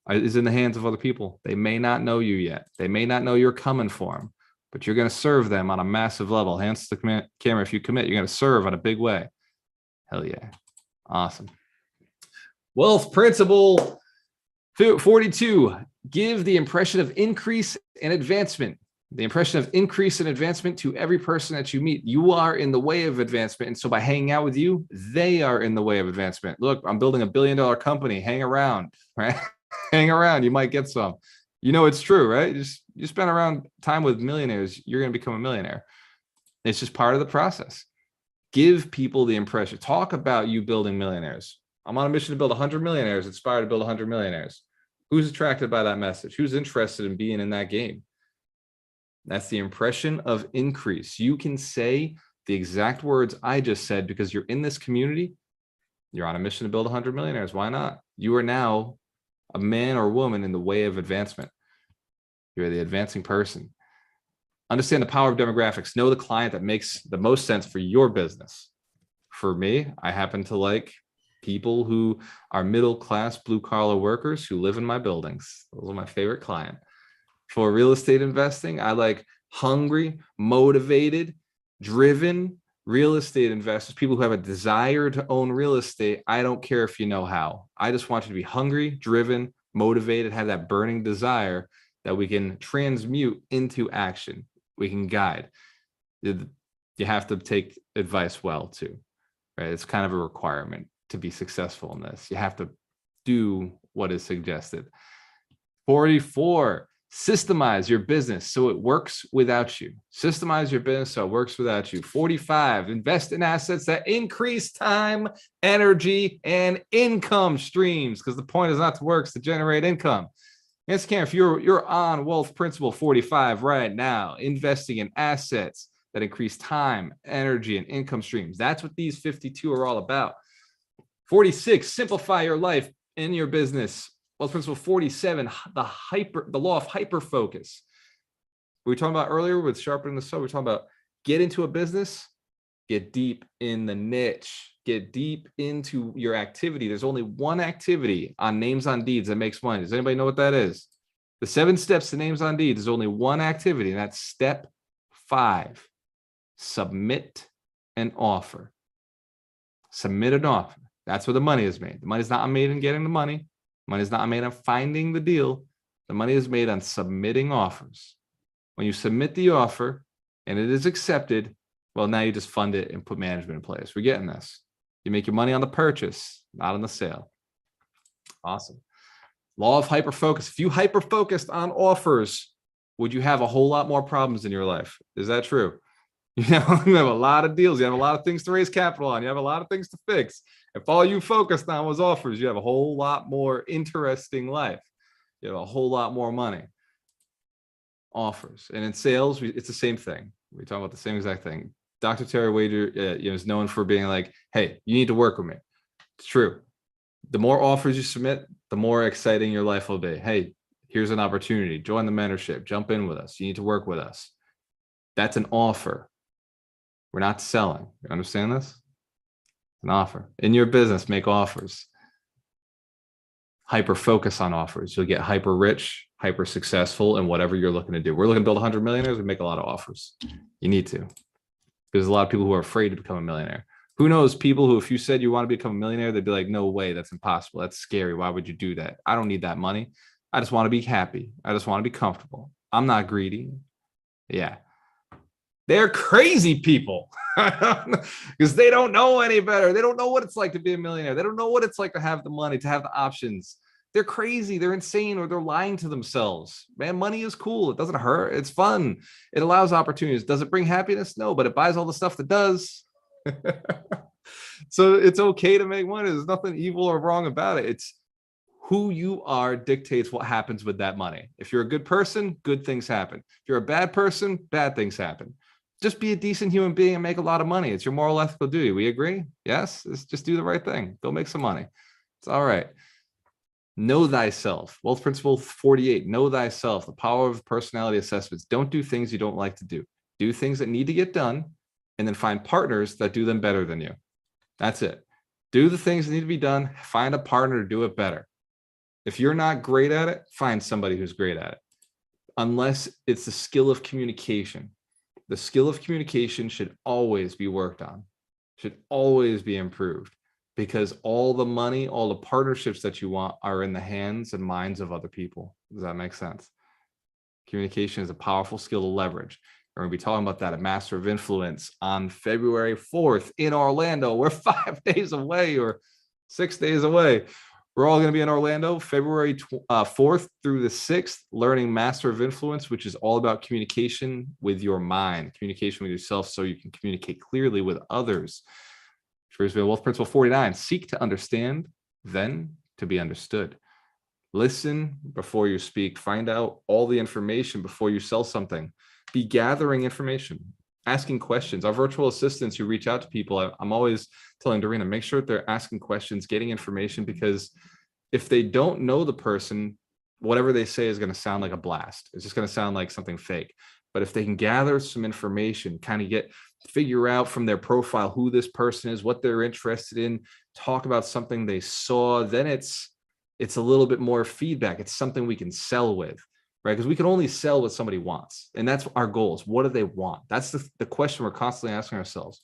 is in the hands of other people. They may not know you yet. They may not know you're coming for them, but you're going to serve them on a massive level. Hands to the camera. If you commit, you're going to serve in a big way. Hell yeah. Awesome. Wealth principle 42, give the impression of increase and advancement. The impression of increase and advancement to every person that you meet. You are in the way of advancement. And so by hanging out with you, they are in the way of advancement. Look, I'm building $1 billion company. Hang around, right? Hang around. You might get some. You know, it's true, right? You spend around time with millionaires, you're going to become a millionaire. It's just part of the process. Give people the impression. Talk about you building millionaires. I'm on a mission to build 100 millionaires, inspired to build 100 millionaires. Who's attracted by that message? Who's interested in being in that game? That's the impression of increase. You can say the exact words I just said because you're in this community. You're on a mission to build 100 millionaires. Why not? You are now a man or woman in the way of advancement. You're the advancing person. Understand the power of demographics. Know the client that makes the most sense for your business. For me, I happen to like people who are middle-class blue-collar workers who live in my buildings. Those are my favorite client. For real estate investing, I like hungry, motivated, driven real estate investors, people who have a desire to own real estate. I don't care if you know how. I just want you to be hungry, driven, motivated, have that burning desire that we can transmute into action. We can guide. You have to take advice well too, right? It's kind of a requirement to be successful in this. You have to do what is suggested. 44, systemize your business so it works without you. Systemize your business so it works without you. 45, invest in assets that increase time, energy, and income streams, because the point is not to work, it's to generate income. Yes, Cam, if you're on wealth principle 45 right now, investing in assets that increase time, energy, and income streams. That's what these 52 are all about. 46, simplify your life in your business. Wealth principle 47, the law of hyper focus. We were talking about earlier with Sharpening the Saw. We were talking about get into a business, get deep in the niche, get deep into your activity. There's only one activity on Names on Deeds that makes money. Does anybody know what that is? The 7 steps to Names on Deeds. There's only one activity, and that's step 5. Submit an offer. Submit an offer. That's where the money is made. The money is not made in getting the money. Money is not made on finding the deal. The money is made on submitting offers. When you submit the offer and it is accepted, well, now you just fund it and put management in place. We're getting this. You make your money on the purchase, not on the sale. Awesome. Law of hyperfocus. If you hyper-focused on offers, would you have a whole lot more problems in your life? Is that true? You have a lot of deals. You have a lot of things to raise capital on. You have a lot of things to fix. If all you focused on was offers, you have a whole lot more interesting life. You have a whole lot more money. Offers. And in sales, it's the same thing. We talk about the same exact thing. Dr. Terry Wager is known for being like, hey, you need to work with me. It's true. The more offers you submit, the more exciting your life will be. Hey, here's an opportunity. Join the mentorship. Jump in with us. You need to work with us. That's an offer. We're not selling. You understand this? An offer. In your business, make offers. Hyper focus on offers. You'll get hyper rich, hyper successful in whatever you're looking to do. We're looking to build 100 millionaires. We make a lot of offers. You need to. There's a lot of people who are afraid to become a millionaire. Who knows people who, if you said you want to become a millionaire, they'd be like, no way, that's impossible. That's scary. Why would you do that? I don't need that money. I just want to be happy. I just want to be comfortable. I'm not greedy. Yeah. They're crazy people because they don't know any better. They don't know what it's like to be a millionaire. They don't know what it's like to have the money, to have the options. They're crazy. They're insane, or they're lying to themselves. Man, money is cool. It doesn't hurt. It's fun. It allows opportunities. Does it bring happiness? No, but it buys all the stuff that does. So it's okay to make money. There's nothing evil or wrong about it. It's who you are dictates what happens with that money. If you're a good person, good things happen. If you're a bad person, bad things happen. Just be a decent human being and make a lot of money. It's your moral ethical duty. We agree? Yes? It's just do the right thing. Go make some money. It's all right. Know thyself. Wealth principle 48. Know thyself. The power of personality assessments. Don't do things you don't like to do. Do things that need to get done, and then find partners that do them better than you. That's it. Do the things that need to be done. Find a partner to do it better. If you're not great at it, find somebody who's great at it. Unless it's the skill of communication. The skill of communication should always be worked on, should always be improved, because all the money, all the partnerships that you want are in the hands and minds of other people. Does that make sense? Communication is a powerful skill to leverage. We're going to be talking about that at Master of Influence on February 4th in Orlando. We're 5 days away or 6 days away. We're all going to be in Orlando February 4th through the 6th, learning Master of Influence, which is all about communication with your mind, communication with yourself so you can communicate clearly with others. Wealth Principle 49, seek to understand, then to be understood. Listen before you speak. Find out all the information before you sell something. Be gathering information, asking questions. Our virtual assistants who reach out to people, I'm always telling Dorina, make sure that they're asking questions, getting information, because if they don't know the person, whatever they say is going to sound like a blast. It's just going to sound like something fake. But if they can gather some information, kind of figure out from their profile who this person is, what they're interested in, talk about something they saw, then it's a little bit more feedback. It's something we can sell with, right? Because we can only sell what somebody wants. And that's our goals. What do they want? That's the question we're constantly asking ourselves.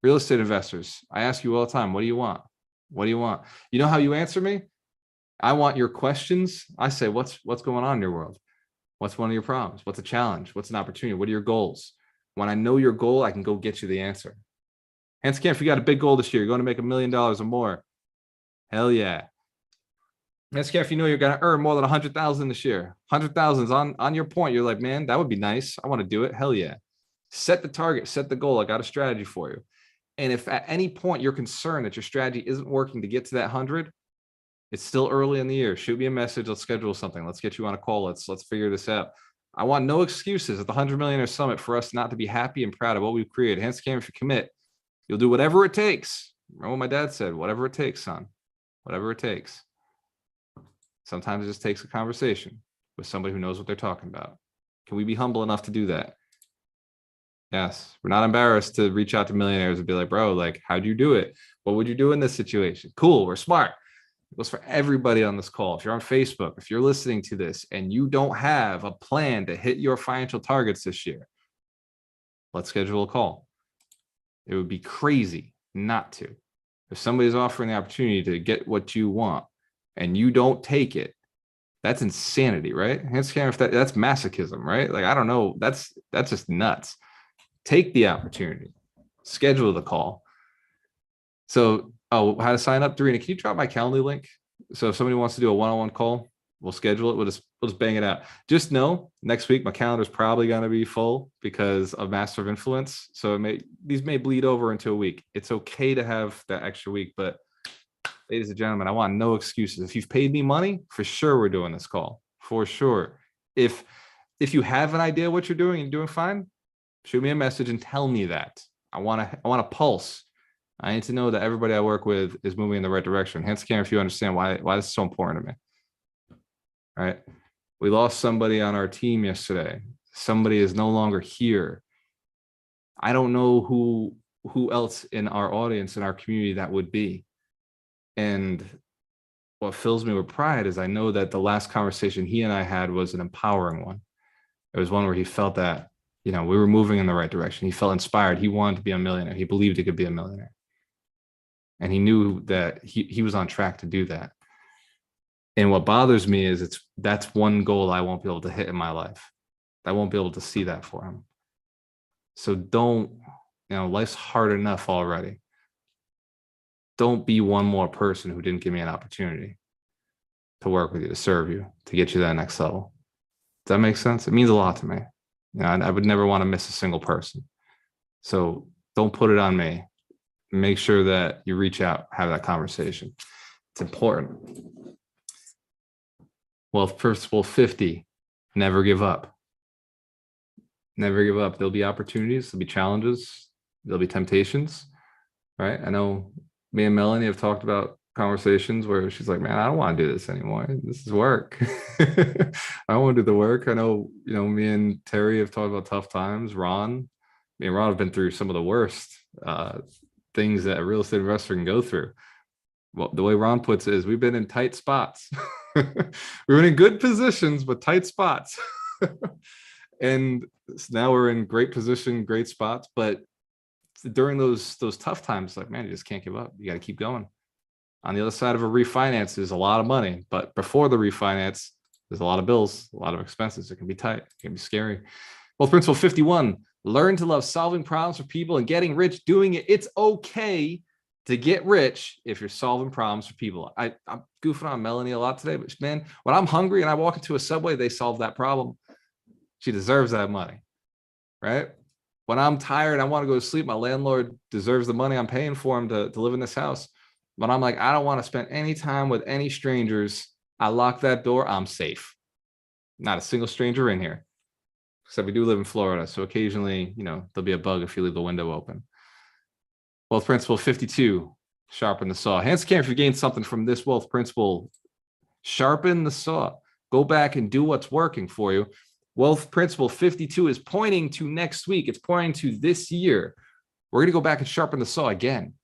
Real estate investors, I ask you all the time, what do you want? What do you want? You know how you answer me? I want your questions. I say, what's going on in your world? What's one of your problems? What's a challenge? What's an opportunity? What are your goals? When I know your goal, I can go get you the answer. Hands can, if you got a big goal this year, you're going to make $1 million or more. Hell yeah. Hands can, if you know you're going to earn more than 100,000 this year. 100,000 is on your point. You're like, man, that would be nice. I want to do it. Hell yeah. Set the target, set the goal. I got a strategy for you. And if at any point you're concerned that your strategy isn't working to get to that 100, it's still early in the year. Shoot me a message. Let's schedule something. Let's get you on a call. Let's figure this out. I want no excuses at the 100 Millionaire Summit for us not to be happy and proud of what we've created. Hence, Cam, if you commit, you'll do whatever it takes. Remember what my dad said, whatever it takes, son, whatever it takes. Sometimes it just takes a conversation with somebody who knows what they're talking about. Can we be humble enough to do that? Yes. We're not embarrassed to reach out to millionaires and be like, bro, like, how'd you do it? What would you do in this situation? Cool. We're smart. It goes for everybody on this call. If you're on Facebook, if you're listening to this and you don't have a plan to hit your financial targets this year, let's schedule a call. It would be crazy not to. If somebody's offering the opportunity to get what you want and you don't take it, that's insanity, right? If that's masochism, right? Like, I don't know. That's just nuts. Take the opportunity, schedule the call. So, how to sign up, Dorina, can you drop my calendar link? So if somebody wants to do a one-on-one call, we'll schedule it. We'll just bang it out. Just know next week, my calendar is probably going to be full because of Master of Influence. So these may bleed over into a week. It's okay to have that extra week, but ladies and gentlemen, I want no excuses. If you've paid me money, for sure we're doing this call, for sure. If you have an idea what you're doing and you're doing fine, shoot me a message and tell me that. I want a pulse. I need to know that everybody I work with is moving in the right direction. Hence, Cam, if you understand why this is so important to me. All right. We lost somebody on our team yesterday. Somebody is no longer here. I don't know who else in our audience, in our community that would be. And what fills me with pride is I know that the last conversation he and I had was an empowering one. It was one where he felt that, we were moving in the right direction. He felt inspired. He wanted to be a millionaire. He believed he could be a millionaire. And he knew that he was on track to do that. And what bothers me is that's one goal I won't be able to hit in my life. I won't be able to see that for him. So life's hard enough already. Don't be one more person who didn't give me an opportunity to work with you, to serve you, to get you to that next level. Does that make sense? It means a lot to me. I would never want to miss a single person. So don't put it on me. Make sure that you reach out, have that conversation. It's important. Wealth Principle 50, never give up. Never give up. There'll be opportunities, there'll be challenges, there'll be temptations, right? I know me and Melanie have talked about conversations where she's like, man, I don't want to do this anymore. This is work. I don't want to do the work. I know, me and Terry have talked about tough times. Me and Ron have been through some of the worst things that a real estate investor can go through. Well, the way Ron puts it is we've been in tight spots. We've been in good positions, but tight spots. And now we're in great position, great spots. But during those tough times, like, man, you just can't give up. You got to keep going. On the other side of a refinance, there's a lot of money. But before the refinance, there's a lot of bills, a lot of expenses. It can be tight. It can be scary. Wealth Principle 51, learn to love solving problems for people and getting rich doing it. It's okay to get rich if you're solving problems for people. I'm goofing on Melanie a lot today, but man, when I'm hungry and I walk into a Subway, they solve that problem. She deserves that money, right? When I'm tired, I want to go to sleep. My landlord deserves the money I'm paying for him to live in this house. But I'm like, I don't want to spend any time with any strangers. I lock that door. I'm safe. Not a single stranger in here. Except we do live in Florida. So occasionally, there'll be a bug if you leave the window open. Wealth Principle 52, sharpen the saw. Hands to camera if you gained something from this wealth principle. Sharpen the saw. Go back and do what's working for you. Wealth Principle 52 is pointing to next week. It's pointing to this year. We're going to go back and sharpen the saw again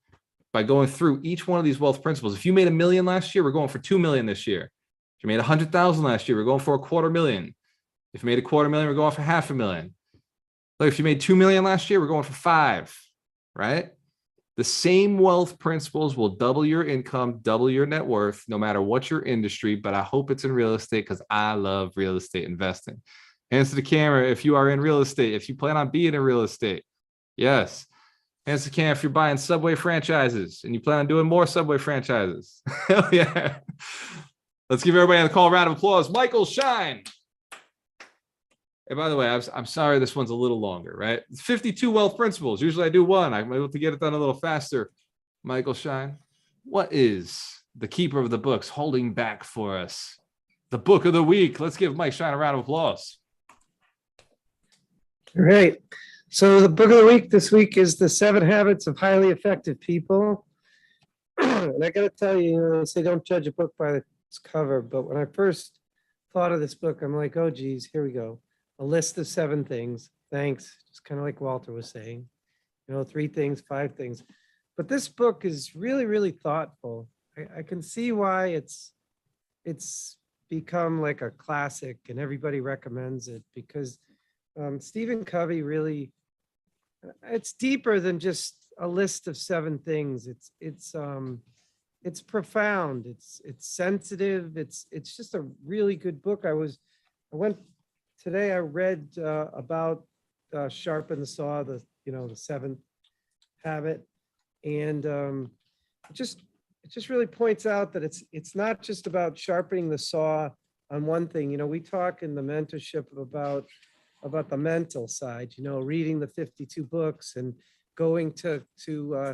by going through each one of these wealth principles. If you made $1 million last year, we're going for $2 million this year. If you made 100,000 last year, we're going for $250,000. If you made $250,000, we're going for $500,000. Look, if you made $2 million last year, we're going for 5, right? The same wealth principles will double your income, double your net worth, no matter what your industry, but I hope it's in real estate because I love real estate investing. Hands to the camera if you are in real estate, if you plan on being in real estate. Yes. Hands to the camera if you're buying Subway franchises and you plan on doing more Subway franchises. Hell yeah. Let's give everybody on the call a round of applause. Michael Shine. And by the way, I'm sorry this one's a little longer, right? It's 52 wealth principles. Usually I do one. I'm able to get it done a little faster. Michael Shine, what is the keeper of the books holding back for us? The book of the week. Let's give Mike Shine a round of applause. All right. So the book of the week this week is The 7 Habits of Highly Effective People. And I got to tell you, they say don't judge a book by its cover. But when I first thought of this book, I'm like, oh, geez, here we go. A list of 7 things. Thanks. Just kind of like Walter was saying, 3 things, 5 things. But this book is really, really thoughtful. I can see why it's become like a classic and everybody recommends it because Stephen Covey really, it's deeper than just a list of 7 things. It's profound. It's sensitive. It's just a really good book. I read about Sharpen the Saw, the 7th habit. And it just really points out that it's not just about sharpening the saw on one thing. We talk in the mentorship about the mental side, reading the 52 books and going to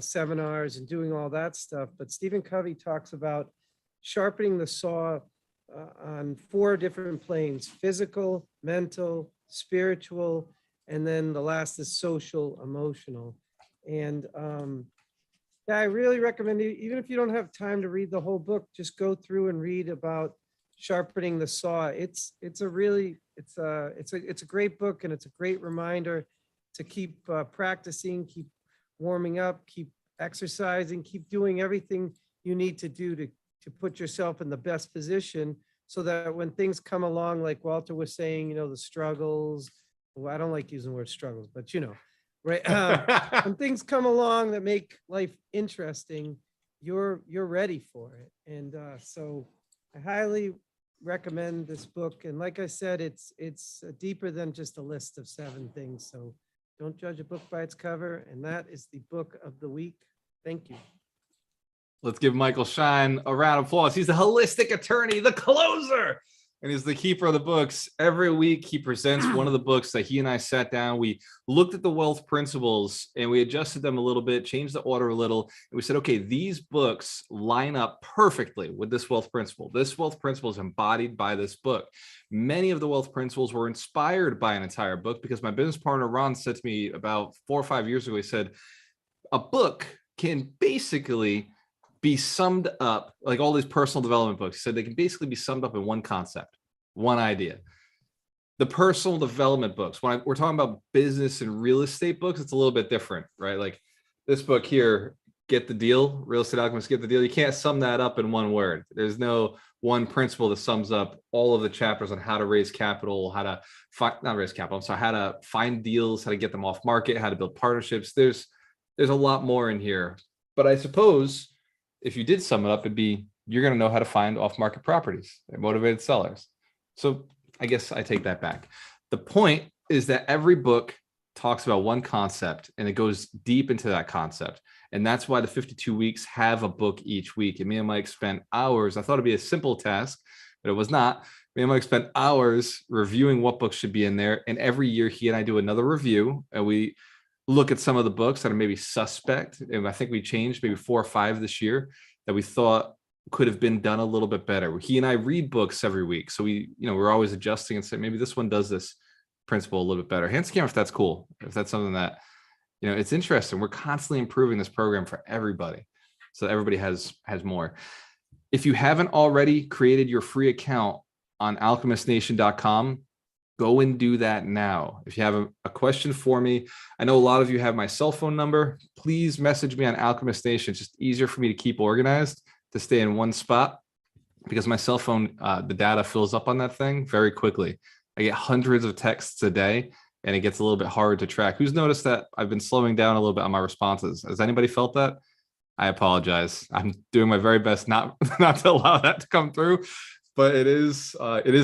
seminars and doing all that stuff. But Stephen Covey talks about sharpening the saw on 4 different planes: physical, mental, spiritual, and then the last is social, emotional. And I really recommend it, even if you don't have time to read the whole book, just go through and read about sharpening the saw. It's a great book, and it's a great reminder to keep practicing, keep warming up, keep exercising, keep doing everything you need to do to put yourself in the best position so that when things come along, like Walter was saying, the struggles, well, I don't like using the word struggles, but right. When things come along that make life interesting, you're ready for it. And so I highly recommend this book. And like I said, it's deeper than just a list of 7 things. So don't judge a book by its cover. And that is the book of the week. Thank you. Let's give Michael Shine a round of applause. He's the holistic attorney, the closer and he's the keeper of the books. Every week he presents one of the books that he and I sat down. We looked at the wealth principles and we adjusted them a little bit, changed the order a little. And we said, okay, these books line up perfectly with this wealth principle. This wealth principle is embodied by this book. Many of the wealth principles were inspired by an entire book, because my business partner, Ron, said to me about 4 or 5 years ago, he said, a book can basically be summed up, like all these personal development books. He said they can basically be summed up in one concept, one idea. The personal development books, when we're talking about business and real estate books, it's a little bit different, right? Like this book here, Get the Deal, Real Estate Alchemist, Get the Deal. You can't sum that up in one word. There's no one principle that sums up all of the chapters on how to raise capital, how to not raise capital, I'm sorry, how to find deals, how to get them off market, how to build partnerships. There's a lot more in here. But I suppose if you did sum it up, it'd be, you're going to know how to find off-market properties and motivated sellers. So I guess I take that back. The point is that every book talks about one concept and it goes deep into that concept. And that's why the 52 weeks have a book each week. And me and Mike spent hours. I thought it'd be a simple task, but it was not. Me and Mike spent hours reviewing what books should be in there. And every year he and I do another review, and we look at some of the books that are maybe suspect. And I think we changed maybe 4 or 5 this year that we thought could have been done a little bit better. He and I read books every week. So we're always adjusting and saying, maybe this one does this principle a little bit better. Hands to camera if that's cool. If that's something that, it's interesting. We're constantly improving this program for everybody, so everybody has more. If you haven't already created your free account on alchemistnation.com, go and do that now. If you have a question for me, I know a lot of you have my cell phone number. Please message me on Alchemist Nation. It's just easier for me to keep organized, to stay in one spot, because my cell phone, the data fills up on that thing very quickly. I get hundreds of texts a day, and it gets a little bit hard to track. Who's noticed that I've been slowing down a little bit on my responses? Has anybody felt that? I apologize. I'm doing my very best not to allow that to come through, but it is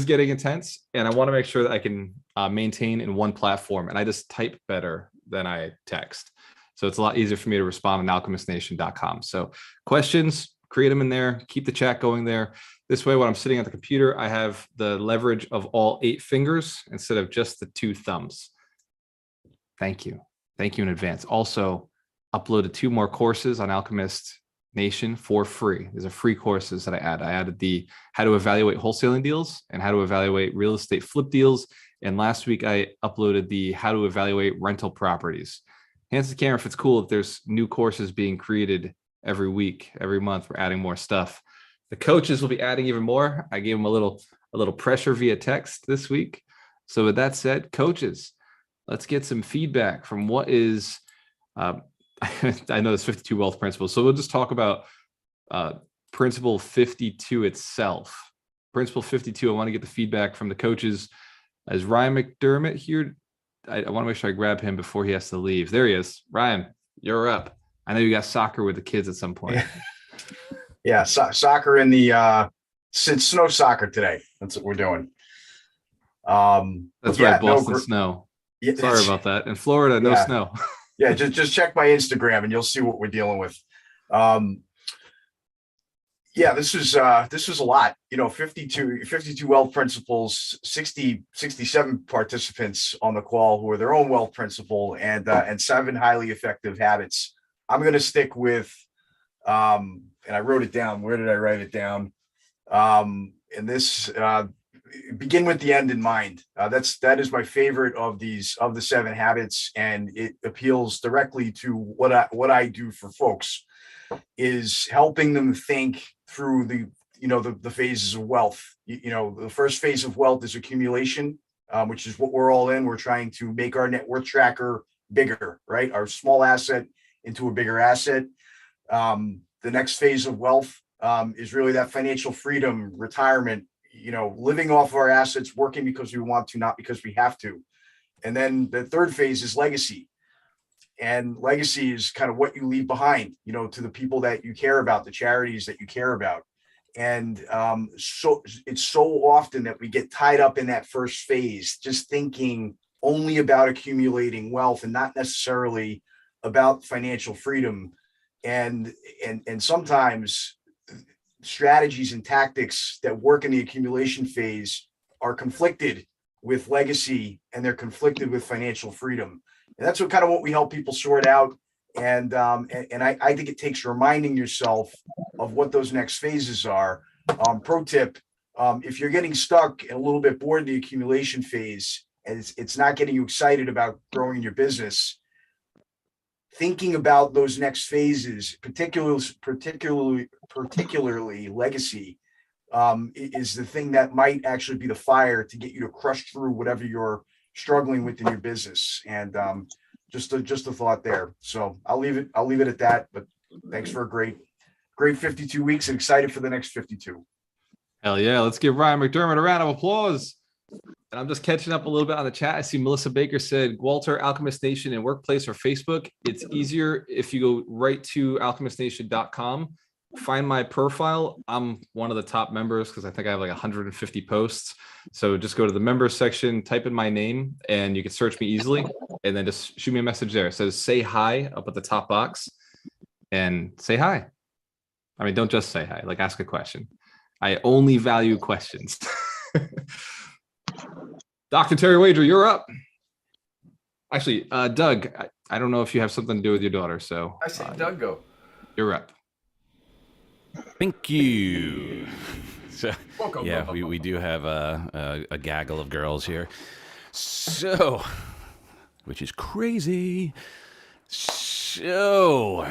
getting intense, and I want to make sure that I can maintain in one platform. And I just type better than I text, so it's a lot easier for me to respond on alchemistnation.com. So questions, create them in there. Keep the chat going there. This way, when I'm sitting at the computer, I have the leverage of all 8 fingers instead of just the 2 thumbs. Thank you. Thank you in advance. Also, uploaded 2 more courses on Alchemist Nation for free. These are free courses that I added. I added the how to evaluate wholesaling deals and how to evaluate real estate flip deals. And last week I uploaded the how to evaluate rental properties. Hands to the camera if it's cool if there's new courses being created every week, every month. We're adding more stuff. The coaches will be adding even more. I gave them a little pressure via text this week. So with that said, coaches, let's get some feedback from what is I know there's 52 wealth principles. So we'll just talk about principle 52 itself. Principle 52, I want to get the feedback from the coaches. As Ryan McDermott here, I want to make sure I grab him before he has to leave. There he is. Ryan, you're up. I know you got soccer with the kids at some point. Yeah, soccer in the snow soccer today. That's what we're doing. That's right, Boston snow. Yeah, sorry about that. In Florida, no snow. Yeah, just check my Instagram and you'll see what we're dealing with. This is a lot. 52 wealth principles, 67 participants on the call who are their own wealth principle, and 7 highly effective habits. I'm going to stick with, and I wrote it down. Where did I write it down? And this, begin with the end in mind. That is my favorite of the 7 habits, and it appeals directly to what I do for folks, is helping them think through the phases of wealth. The first phase of wealth is accumulation, which is what we're all in. We're trying to make our net worth tracker bigger, right? Our small asset into a bigger asset. The next phase of wealth is really that financial freedom, retirement, living off our assets, working because we want to, not because we have to. And then the third phase is legacy. And legacy is kind of what you leave behind, to the people that you care about, the charities that you care about. And so it's so often that we get tied up in that first phase, just thinking only about accumulating wealth and not necessarily about financial freedom. And sometimes strategies and tactics that work in the accumulation phase are conflicted with legacy and they're conflicted with financial freedom. And that's what we help people sort out. And I think it takes reminding yourself of what those next phases are. Pro tip, if you're getting stuck and a little bit bored in the accumulation phase and it's not getting you excited about growing your business, thinking about those next phases, particularly legacy, is the thing that might actually be the fire to get you to crush through whatever you're struggling with in your business. And just a thought there. So I'll leave it at that. But thanks for a great 52 weeks and excited for the next 52. Hell yeah. Let's give Ryan McDermott a round of applause. And I'm just catching up a little bit on the chat. I see Melissa Baker said, Walter, Alchemist Nation in workplace or Facebook. It's easier if you go right to alchemistnation.com, find my profile. I'm one of the top members because I think I have like 150 posts. So just go to the members section, type in my name, and you can search me easily. And then just shoot me a message there. It says, say hi up at the top box and say hi. I mean, don't just say hi, like ask a question. I only value questions. Dr. Terry Wager, you're up. Actually, Doug, I don't know if you have something to do with your daughter, so. I see Doug go. You're up. Thank you. So, Welcome. yeah, we do have a gaggle of girls here. So, which is crazy. So,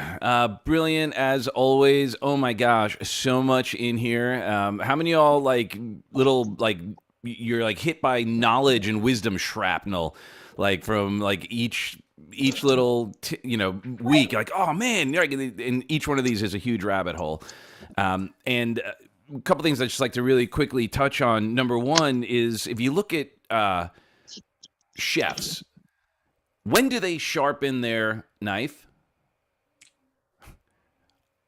brilliant as always. Oh my gosh, so much in here. How many of y'all like little like you're like hit by knowledge and wisdom shrapnel, like from like each little week? You're like, oh man, and each one of these is a huge rabbit hole. And a couple things I just like to really quickly touch on. Number one is if you look at chefs, when do they sharpen their knife?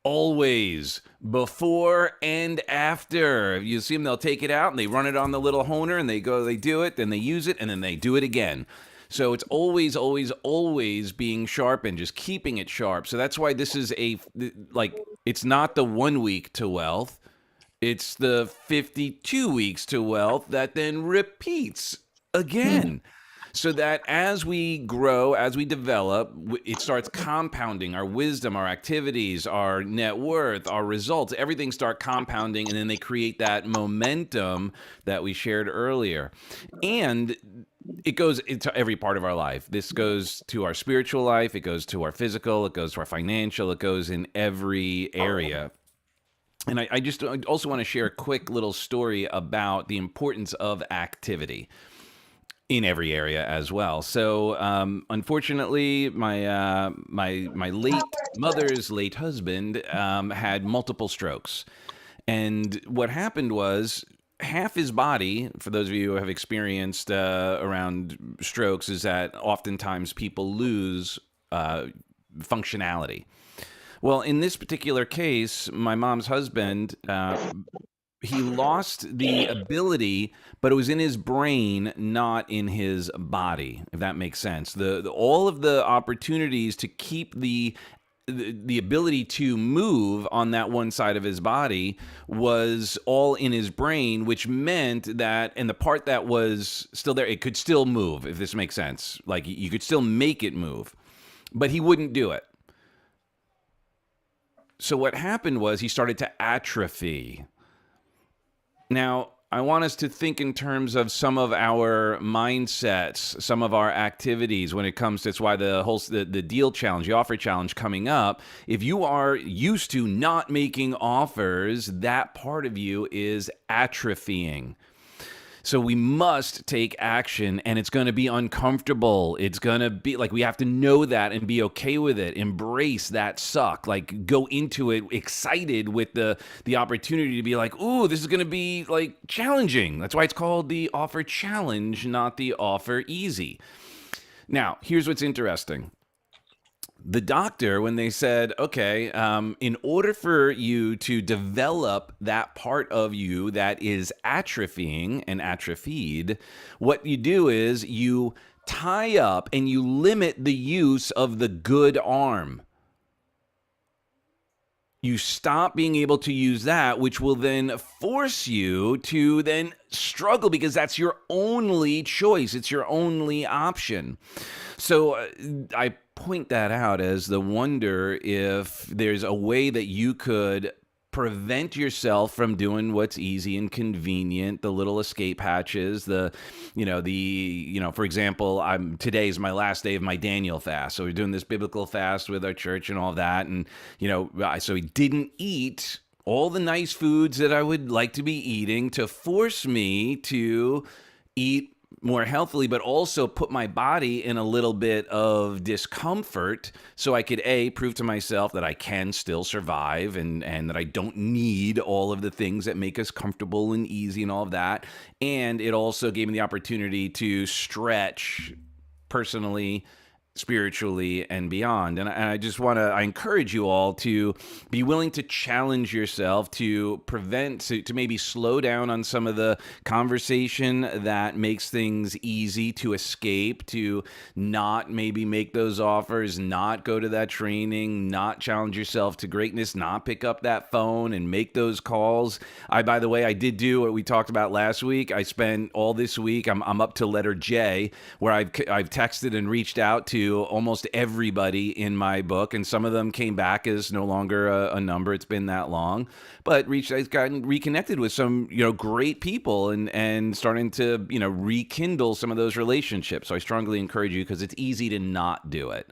Always, before and after. You see them, they'll take it out and they run it on the little honer and they do it, then they use it, and then they do it again. So it's always, always, always being sharpened, just keeping it sharp. So that's why this is it's not the 1 week to wealth. It's the 52 weeks to wealth that then repeats again. So that as we grow, as we develop, it starts compounding. Our wisdom, our activities, our net worth, our results, everything start compounding, and then they create that momentum that we shared earlier. And it goes into every part of our life. This goes to our spiritual life. It goes to our physical. It goes to our financial. It goes in every area. And I also want to share a quick little story about the importance of activity in every area as well. So, unfortunately, my late mother's late husband had multiple strokes. And what happened was half his body, for those of you who have experienced around strokes, is that oftentimes people lose functionality. Well, in this particular case, my mom's husband, he lost the ability, but it was in his brain, not in his body, if that makes sense. All of the opportunities to keep the ability to move on that one side of his body was all in his brain, which meant that, and the part that was still there, it could still move, if this makes sense. Like, you could still make it move, but he wouldn't do it. So what happened was he started to atrophy. Now, I want us to think in terms of some of our mindsets, some of our activities when it comes to, it's why the deal challenge, the offer challenge coming up. If you are used to not making offers, that part of you is atrophying. So we must take action, and it's going to be uncomfortable. It's going to be like, we have to know that and be okay with it. Embrace that suck. Like, go into it excited with the opportunity to be like, ooh, this is going to be like challenging. That's why it's called the offer challenge, not the offer easy. Now, here's what's interesting. The doctor, when they said, okay, in order for you to develop that part of you that is atrophying and atrophied, what you do is you tie up and you limit the use of the good arm. you stop being able to use that, which will then force you to then struggle because that's your only choice. It's your only option. So I point that out as the wonder if there's a way that you could prevent yourself from doing what's easy and convenient, the little escape hatches, for example, today's my last day of my Daniel fast. So we're doing this biblical fast with our church and all that. And, so we didn't eat all the nice foods that I would like to be eating to force me to eat more healthily, but also put my body in a little bit of discomfort so I could prove to myself that I can still survive and that I don't need all of the things that make us comfortable and easy and all of that. And it also gave me the opportunity to stretch personally, spiritually, and beyond. And I just I encourage you all to be willing to challenge yourself to maybe slow down on some of the conversation that makes things easy to escape, to not maybe make those offers, not go to that training, not challenge yourself to greatness, not pick up that phone and make those calls. By the way, I did do what we talked about last week. I spent all this week, I'm up to letter J, where I've texted and reached out to almost everybody in my book, and some of them came back as no longer a number. It's been that long, but I've gotten reconnected with some great people and starting to rekindle some of those relationships. So I strongly encourage you, because it's easy to not do it.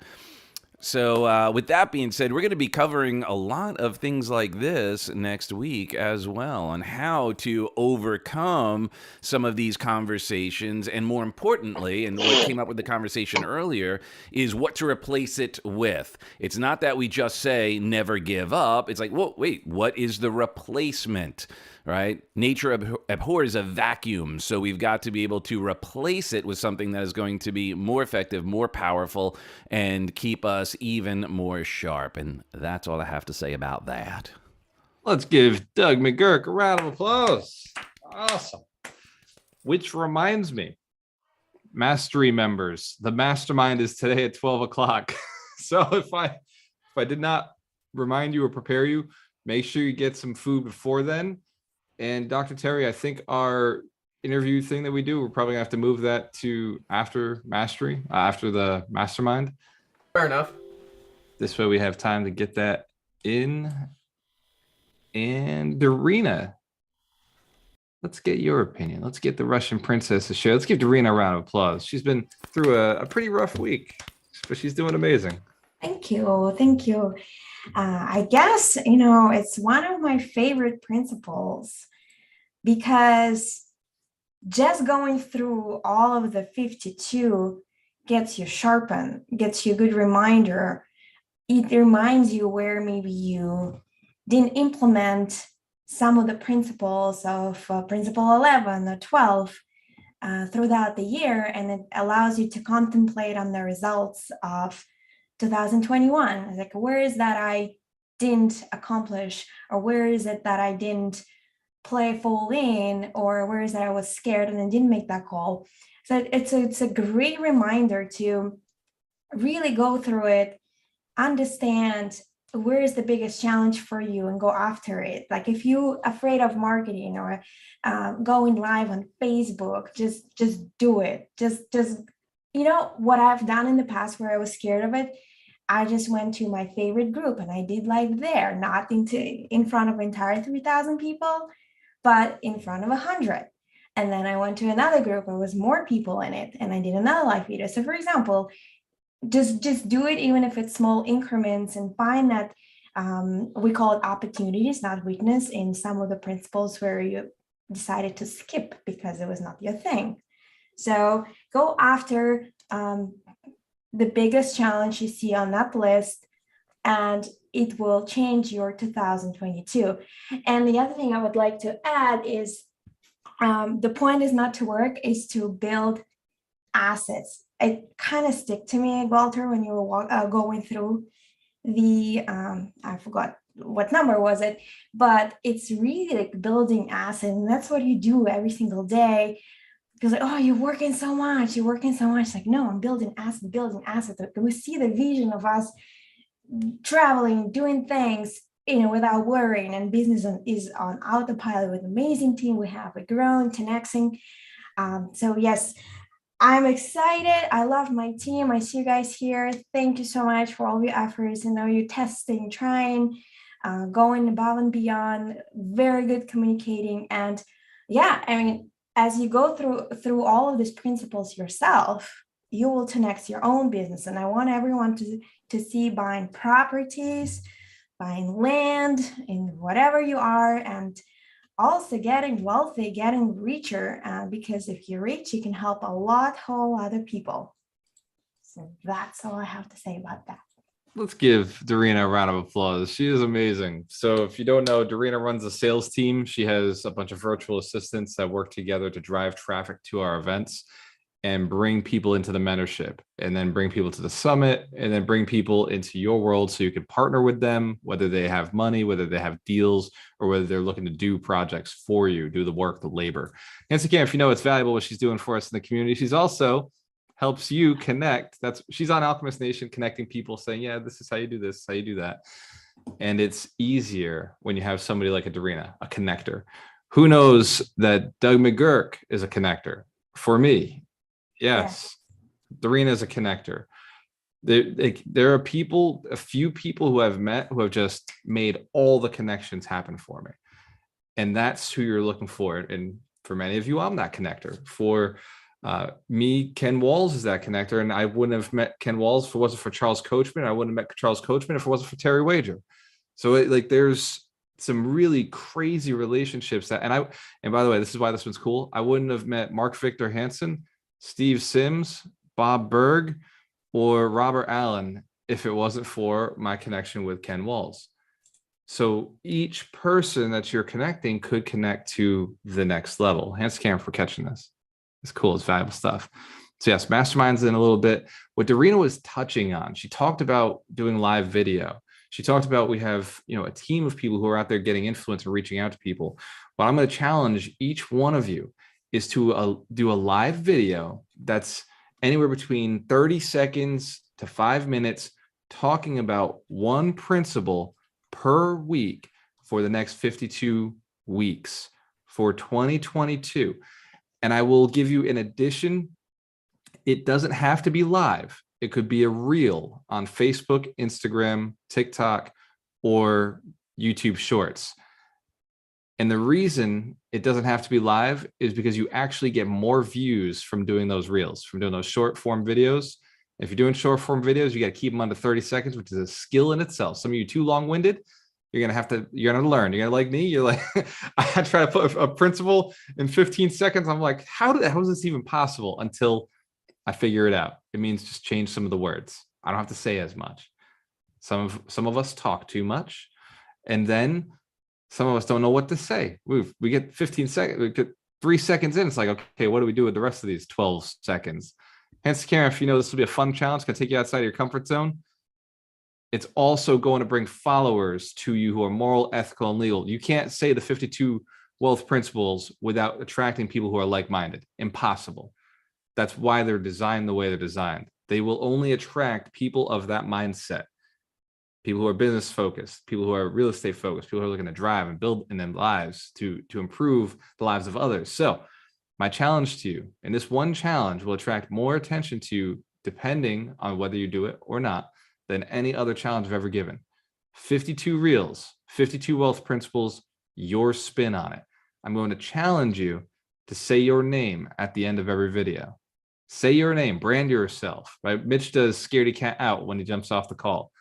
So with that being said, we're going to be covering a lot of things like this next week as well, on how to overcome some of these conversations. And more importantly, and what came up with the conversation earlier, is what to replace it with. It's not that we just say never give up. It's like, whoa, wait, what is the replacement? Right? Nature abhors a vacuum. So we've got to be able to replace it with something that is going to be more effective, more powerful, and keep us even more sharp. And that's all I have to say about that. Let's give Doug McGurk a round of applause. Awesome. Which reminds me, Mastery members, the mastermind is today at 12 o'clock. So if I did not remind you or prepare you, make sure you get some food before then. And Dr. Terry, I think our interview thing that we do, we're probably gonna have to move that to after Mastery, after the mastermind. Fair enough. This way we have time to get that in. And Darina, let's get your opinion. Let's get the Russian princess to share. Let's give Darina a round of applause. She's been through a pretty rough week, but she's doing amazing. Thank you. Thank you. I guess, it's one of my favorite principles, because just going through all of the 52 gets you sharpened, gets you a good reminder. It reminds you where maybe you didn't implement some of the principles of principle 11 or 12 throughout the year, and it allows you to contemplate on the results of 2021. Like, where is that I didn't accomplish, or where is it that I didn't play full in, or where is that I was scared and I didn't make that call. So it's a great reminder to really go through it, understand where is the biggest challenge for you, and go after it. Like, if you're afraid of marketing or going live on Facebook, just do it. Just what I've done in the past where I was scared of it, I just went to my favorite group and I did live there, not in front of entire 3,000 people, but in front of 100. And then I went to another group where there was more people in it, and I did another live video. So for example, just do it, even if it's small increments, and find that we call it opportunities, not weakness, in some of the principles where you decided to skip because it was not your thing. So go after the biggest challenge you see on that list, and it will change your 2022. And the other thing I would like to add is the point is not to work, is to build assets. It kind of stick to me, Walter, when you were going through the, I forgot what number was it, but it's really like building assets. And that's what you do every single day. Because like, oh, you're working so much. Like, no, I'm building assets. We see the vision of us traveling, doing things. without worrying, and business is on autopilot with amazing team. We have a grown 10xing. So yes, I'm excited. I love my team. I see you guys here. Thank you so much for all your efforts. You're testing, trying, going above and beyond, very good communicating. And yeah, I mean, as you go through all of these principles yourself, you will 10x your own business. And I want everyone to see buying properties, buying land in whatever you are, and also getting wealthy, getting richer, because if you're rich, you can help a lot whole other people. So that's all I have to say about that. Let's give Dorina a round of applause. She is amazing. So if you don't know, Dorina runs a sales team. She has a bunch of virtual assistants that work together to drive traffic to our events and bring people into the mentorship, and then bring people to the summit, and then bring people into your world so you can partner with them, whether they have money, whether they have deals, or whether they're looking to do projects for you, do the work, the labor. And again, if you know it's valuable what she's doing for us in the community, she's also helps you connect. She's on Alchemist Nation, connecting people, saying, yeah, this is how you do this, how you do that. And it's easier when you have somebody like a Dorina, a connector. Who knows that Doug McGurk is a connector? For me, yes. Dorina is a connector. There are people, a few people who I've met who have just made all the connections happen for me. And that's who you're looking for. And for many of you, I'm that connector. For me, Ken Walls is that connector, and I wouldn't have met Ken Walls if it wasn't for Charles Coachman. I wouldn't have met Charles Coachman if it wasn't for Terry Wager. So there's some really crazy relationships and by the way, this is why this one's cool. I wouldn't have met Mark Victor Hansen, Steve Sims, Bob Berg, or Robert Allen if it wasn't for my connection with Ken Walls. So each person that you're connecting could connect to the next level. Hands to camera for catching this. It's cool. It's valuable stuff. So yes, masterminds in a little bit. What Dorina was touching on, she talked about doing live video. She talked about we have, a team of people who are out there getting influence and reaching out to people. What I'm going to challenge each one of you is to do a live video that's anywhere between 30 seconds to 5 minutes, talking about one principle per week for the next 52 weeks for 2022. And I will give you, in addition, it doesn't have to be live. It could be a reel on Facebook, Instagram, TikTok, or YouTube Shorts. And the reason it doesn't have to be live is because you actually get more views from doing those reels, from doing those short form videos. If you're doing short form videos, you got to keep them under 30 seconds, which is a skill in itself. Some of you too long-winded. You're going to learn. You're going to like me. You're like, I try to put a principle in 15 seconds. I'm like, how is this even possible? Until I figure it out. It means just change some of the words. I don't have to say as much. Some of us talk too much. And then some of us don't know what to say. We get 15 seconds, we get 3 seconds in. It's like, okay, what do we do with the rest of these 12 seconds? Hence, Karen, if you know this will be a fun challenge, going to take you outside of your comfort zone. It's also going to bring followers to you who are moral, ethical, and legal. You can't say the 52 wealth principles without attracting people who are like-minded. Impossible. That's why they're designed the way they're designed. They will only attract people of that mindset. People who are business focused, people who are real estate focused, people who are looking to drive and build in their lives to improve the lives of others. So my challenge to you, and this one challenge will attract more attention to you depending on whether you do it or not, than any other challenge I've ever given. 52 reels, 52 wealth principles, your spin on it. I'm going to challenge you to say your name at the end of every video. Say your name, brand yourself, right? Mitch does scaredy cat out when he jumps off the call.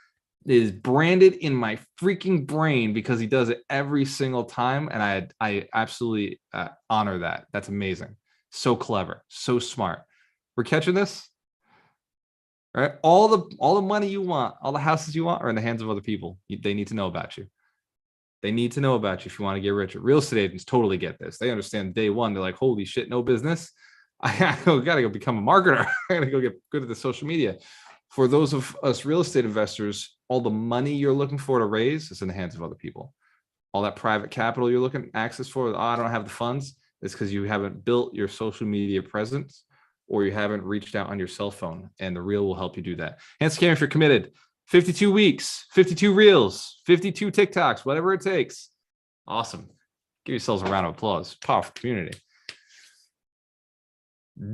It is branded in my freaking brain because he does it every single time. And I absolutely honor that. That's amazing. So clever, so smart. We're catching this? Right? All the money you want, all the houses you want are in the hands of other people. They need to know about you. They need to know about you if you want to get richer. Real estate agents totally get this. They understand day one. They're like, holy shit, no business. I gotta go become a marketer. I gotta go get good at the social media. For those of us real estate investors, all the money you're looking for to raise is in the hands of other people. All that private capital you're looking access for, I don't have the funds. It's because you haven't built your social media presence, or you haven't reached out on your cell phone, and the reel will help you do that. Hands to camera if you're committed. 52 weeks, 52 reels, 52 TikToks, whatever it takes. Awesome. Give yourselves a round of applause. Powerful community.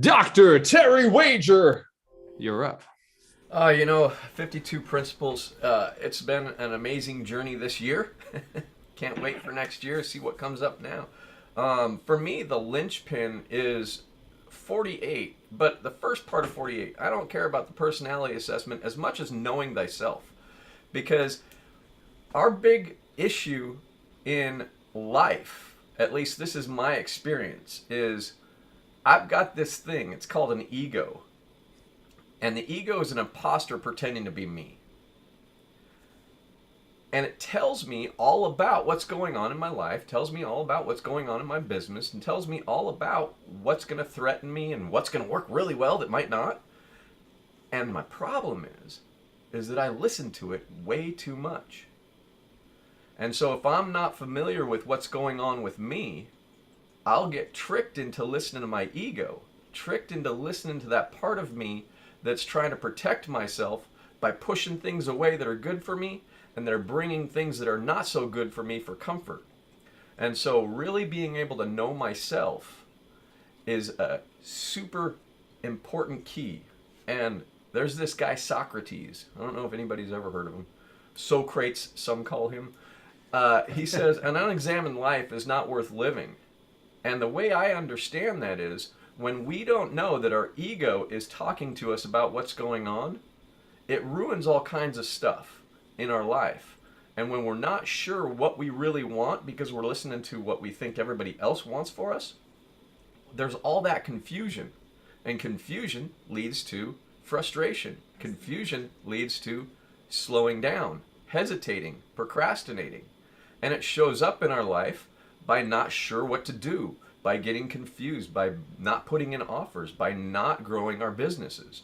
Dr. Terry Wager, you're up. 52 principles. It's been an amazing journey this year. Can't wait for next year, see what comes up now. For me, the linchpin is 48, but the first part of 48, I don't care about the personality assessment as much as knowing thyself. Because our big issue in life, at least this is my experience, is I've got this thing, it's called an ego. And the ego is an imposter pretending to be me. And it tells me all about what's going on in my life, tells me all about what's going on in my business, and tells me all about what's going to threaten me and what's going to work really well that might not. And my problem is that I listen to it way too much. And so if I'm not familiar with what's going on with me, I'll get tricked into listening to my ego, tricked into listening to that part of me that's trying to protect myself by pushing things away that are good for me, and they're bringing things that are not so good for me for comfort. And so really being able to know myself is a super important key. And there's this guy Socrates. I don't know if anybody's ever heard of him. Socrates, some call him. He says, an unexamined life is not worth living. And the way I understand that is, when we don't know that our ego is talking to us about what's going on, it ruins all kinds of stuff in our life. And when we're not sure what we really want because we're listening to what we think everybody else wants for us, there's all that confusion. And confusion leads to frustration. Confusion leads to slowing down, hesitating, procrastinating. And it shows up in our life by not sure what to do, by getting confused, by not putting in offers, by not growing our businesses.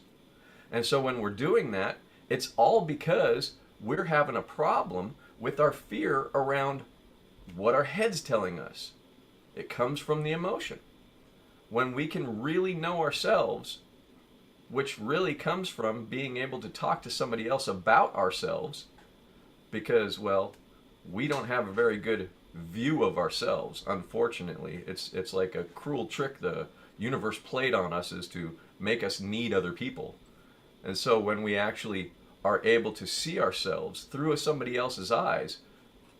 And so when we're doing that, it's all because we're having a problem with our fear around what our head's telling us. It comes from the emotion. When we can really know ourselves, which really comes from being able to talk to somebody else about ourselves, because, well, we don't have a very good view of ourselves, unfortunately. It's like a cruel trick the universe played on us, is to make us need other people. And so when we actually are able to see ourselves through somebody else's eyes,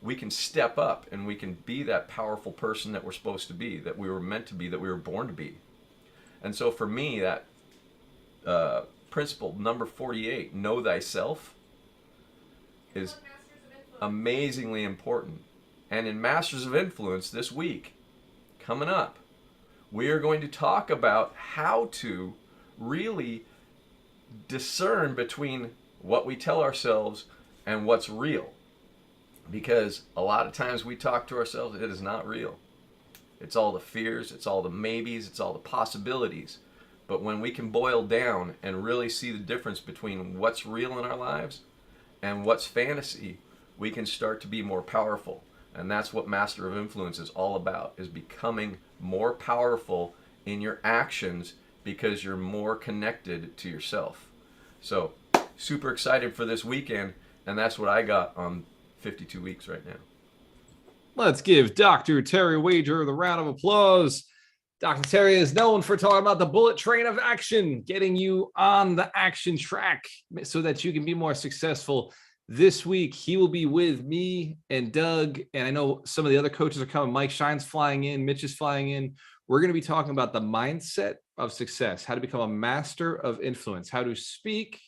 we can step up and we can be that powerful person that we're supposed to be, that we were meant to be, that we were born to be. And so for me, that principle number 48, know thyself, is amazingly important. And in Masters of Influence this week, coming up, we are going to talk about how to really discern between what we tell ourselves and what's real. Because a lot of times we talk to ourselves, it is not real. It's all the fears, it's all the maybes, it's all the possibilities. But when we can boil down and really see the difference between what's real in our lives and what's fantasy, we can start to be more powerful. And that's what Master of Influence is all about, is becoming more powerful in your actions because you're more connected to yourself. So, super excited for this weekend, and that's what I got on 52 weeks right now. Let's give Dr. Terry Wager the round of applause. Dr. Terry is known for talking about the bullet train of action, getting you on the action track so that you can be more successful. This week, he will be with me and Doug, and I know some of the other coaches are coming. Mike Shine's flying in, Mitch is flying in. We're going to be talking about the mindset of success, how to become a master of influence, how to speak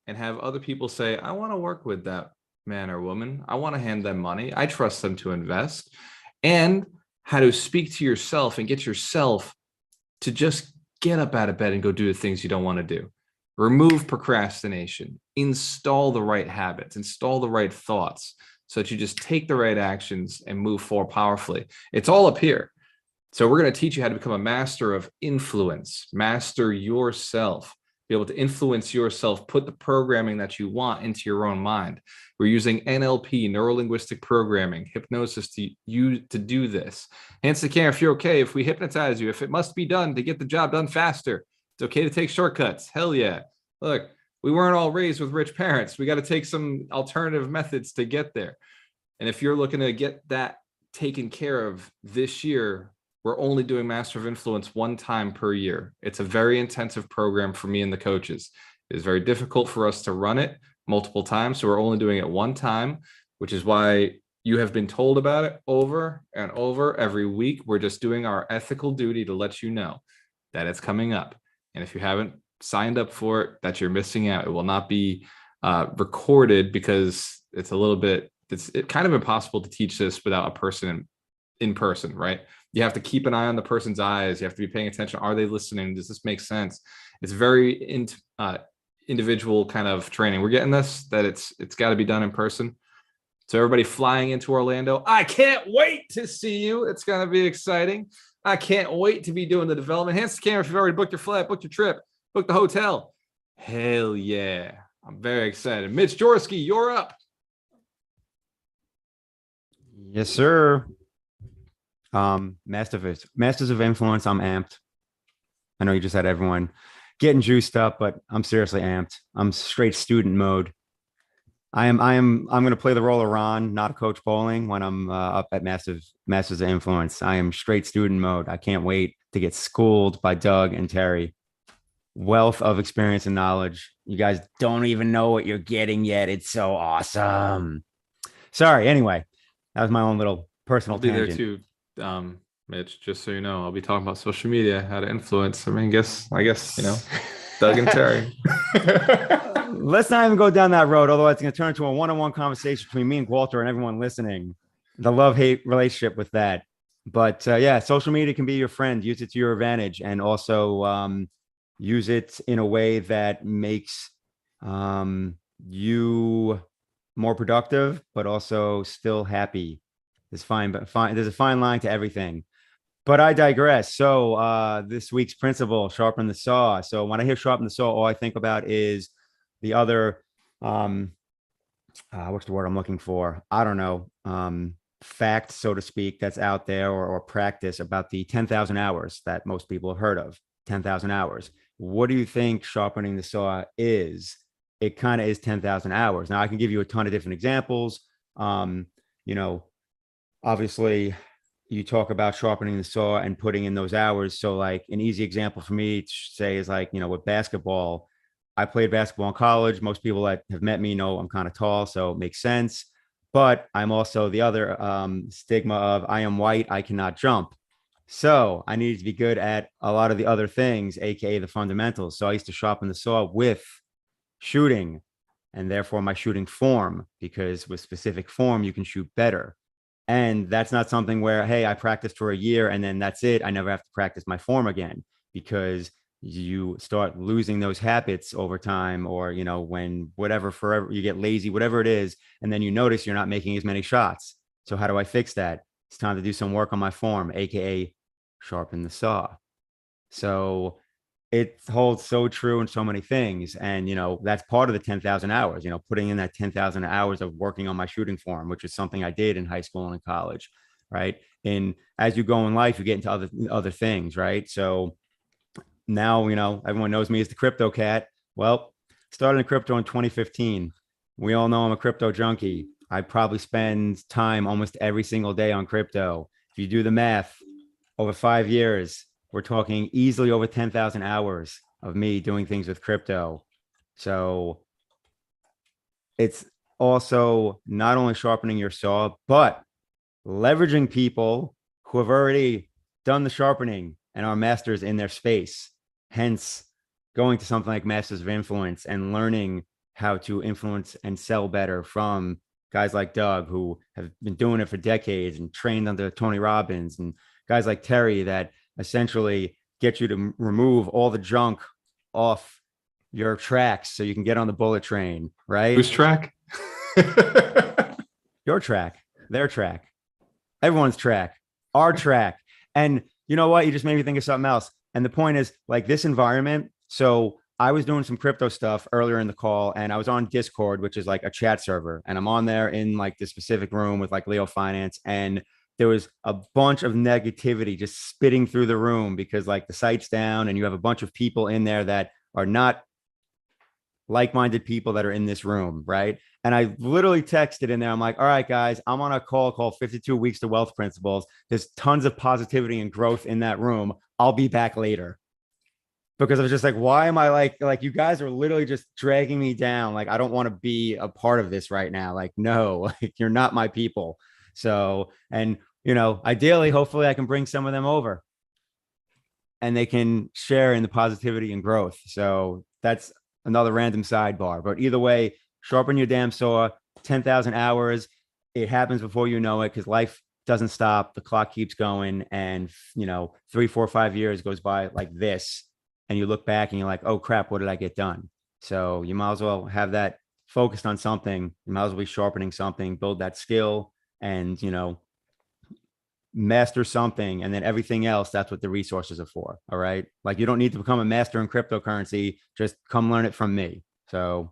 and have other people say, I want to work with that man or woman. I want to hand them money. I trust them to invest. And how to speak to yourself and get yourself to just get up out of bed and go do the things you don't want to do. Remove procrastination, install the right habits, install the right thoughts so that you just take the right actions and move forward powerfully. It's all up here. So we're going to teach you how to become a master of influence, master yourself, be able to influence yourself, put the programming that you want into your own mind. We're using NLP, neuro-linguistic programming, hypnosis to do this. Hence the camera, if you're okay, if we hypnotize you, if it must be done to get the job done faster, it's okay to take shortcuts. Hell yeah. Look, We weren't all raised with rich parents. We got to take some alternative methods to get there. And if you're looking to get that taken care of this year, we're only doing Master of Influence one time per year. It's a very intensive program for me and the coaches. It is very difficult for us to run it multiple times. So we're only doing it one time, which is why you have been told about it over and over every week. We're just doing our ethical duty to let you know that it's coming up. And if you haven't signed up for it, that you're missing out. It will not be recorded because it's kind of impossible to teach this without a person in person, right? You have to keep an eye on the person's eyes. You have to be paying attention. Are they listening? Does this make sense? It's very individual kind of training. We're getting this, that it's got to be done in person. So everybody flying into Orlando, I can't wait to see you. It's going to be exciting. I can't wait to be doing the development. Hands to the camera if you've already booked your flight, booked your trip, booked the hotel. Hell yeah. I'm very excited. Mitch Jorsky, you're up. Yes, sir. Masters of Influence, I'm amped. I know you just had everyone getting juiced up, but I'm seriously amped. I'm straight student mode. I'm going to play the role of Ron, not a coach bowling, when I'm up at Masters of Influence. I am straight student mode. I can't wait to get schooled by Doug and Terry. Wealth of experience and knowledge. You guys don't even know what you're getting yet. It's so awesome. Sorry. Anyway, that was my own little personal tangent. I'll be there too, Mitch, just so you know. I'll be talking about social media, how to influence. I guess, Doug and Terry. Let's not even go down that road. Otherwise, it's going to turn into a one-on-one conversation between me and Walter and everyone listening. The love-hate relationship with that. But yeah, social media can be your friend. Use it to your advantage, and also use it in a way that makes you more productive, but also still happy. There's a fine line to everything. But I digress. So this week's principle, sharpen the saw. So when I hear sharpen the saw, all I think about is the other, what's the word I'm looking for? I don't know. Fact, so to speak, that's out there, or practice about the 10,000 hours that most people have heard of. 10,000 hours. What do you think sharpening the saw is? It kind of is 10,000 hours. Now I can give you a ton of different examples. Obviously you talk about sharpening the saw and putting in those hours. So like an easy example for me to say is like, with basketball, I played basketball in college. Most people that have met me know I'm kind of tall, so it makes sense. But I'm also the other stigma of I am white, I cannot jump. So I needed to be good at a lot of the other things, AKA the fundamentals. So I used to sharpen the saw with shooting, and therefore my shooting form, because with specific form, you can shoot better. And that's not something where, hey, I practiced for a year and then that's it. I never have to practice my form again, because you start losing those habits over time, or, when forever you get lazy, whatever it is. And then you notice you're not making as many shots. So how do I fix that? It's time to do some work on my form, AKA sharpen the saw. So it holds so true in so many things. And, that's part of the 10,000 hours, putting in that 10,000 hours of working on my shooting form, which is something I did in high school and in college. Right. And as you go in life, you get into other things. Right. So now, everyone knows me as the crypto cat. Well, started in crypto in 2015. We all know I'm a crypto junkie. I probably spend time almost every single day on crypto. If you do the math, over 5 years, we're talking easily over 10,000 hours of me doing things with crypto. So it's also not only sharpening your saw, but leveraging people who have already done the sharpening and are masters in their space. Hence, going to something like Masters of Influence and learning how to influence and sell better from guys like Doug, who have been doing it for decades and trained under Tony Robbins, and guys like Terry that essentially get you to remove all the junk off your tracks so you can get on the bullet train, right? Whose track? Your track, their track, everyone's track, our track. And you know what? You just made me think of something else. And the point is, like, this environment. So I was doing some crypto stuff earlier in the call, and I was on Discord, which is like a chat server. And I'm on there in like this specific room with like Leo Finance. And there was a bunch of negativity just spitting through the room because like the site's down and you have a bunch of people in there that are not like-minded people that are in this room, right? And I literally texted in there. I'm like, all right, guys, I'm on a call called 52 Weeks to Wealth Principles. There's tons of positivity and growth in that room. I'll be back later. Because I was just like, why am I like you guys are literally just dragging me down? Like, I don't want to be a part of this right now. Like, no, like, you're not my people. So, and ideally, hopefully I can bring some of them over and they can share in the positivity and growth. So that's another random sidebar. But either way, sharpen your damn saw, 10,000 hours. It happens before you know it, because life doesn't stop. The clock keeps going. And, 3, 4, 5 years goes by like this. And you look back and you're like, oh crap, what did I get done? So you might as well have that focused on something. You might as well be sharpening something, build that skill, and master something. And then everything else, that's what the resources are for. All right. Like, you don't need to become a master in cryptocurrency. Just come learn it from me. So,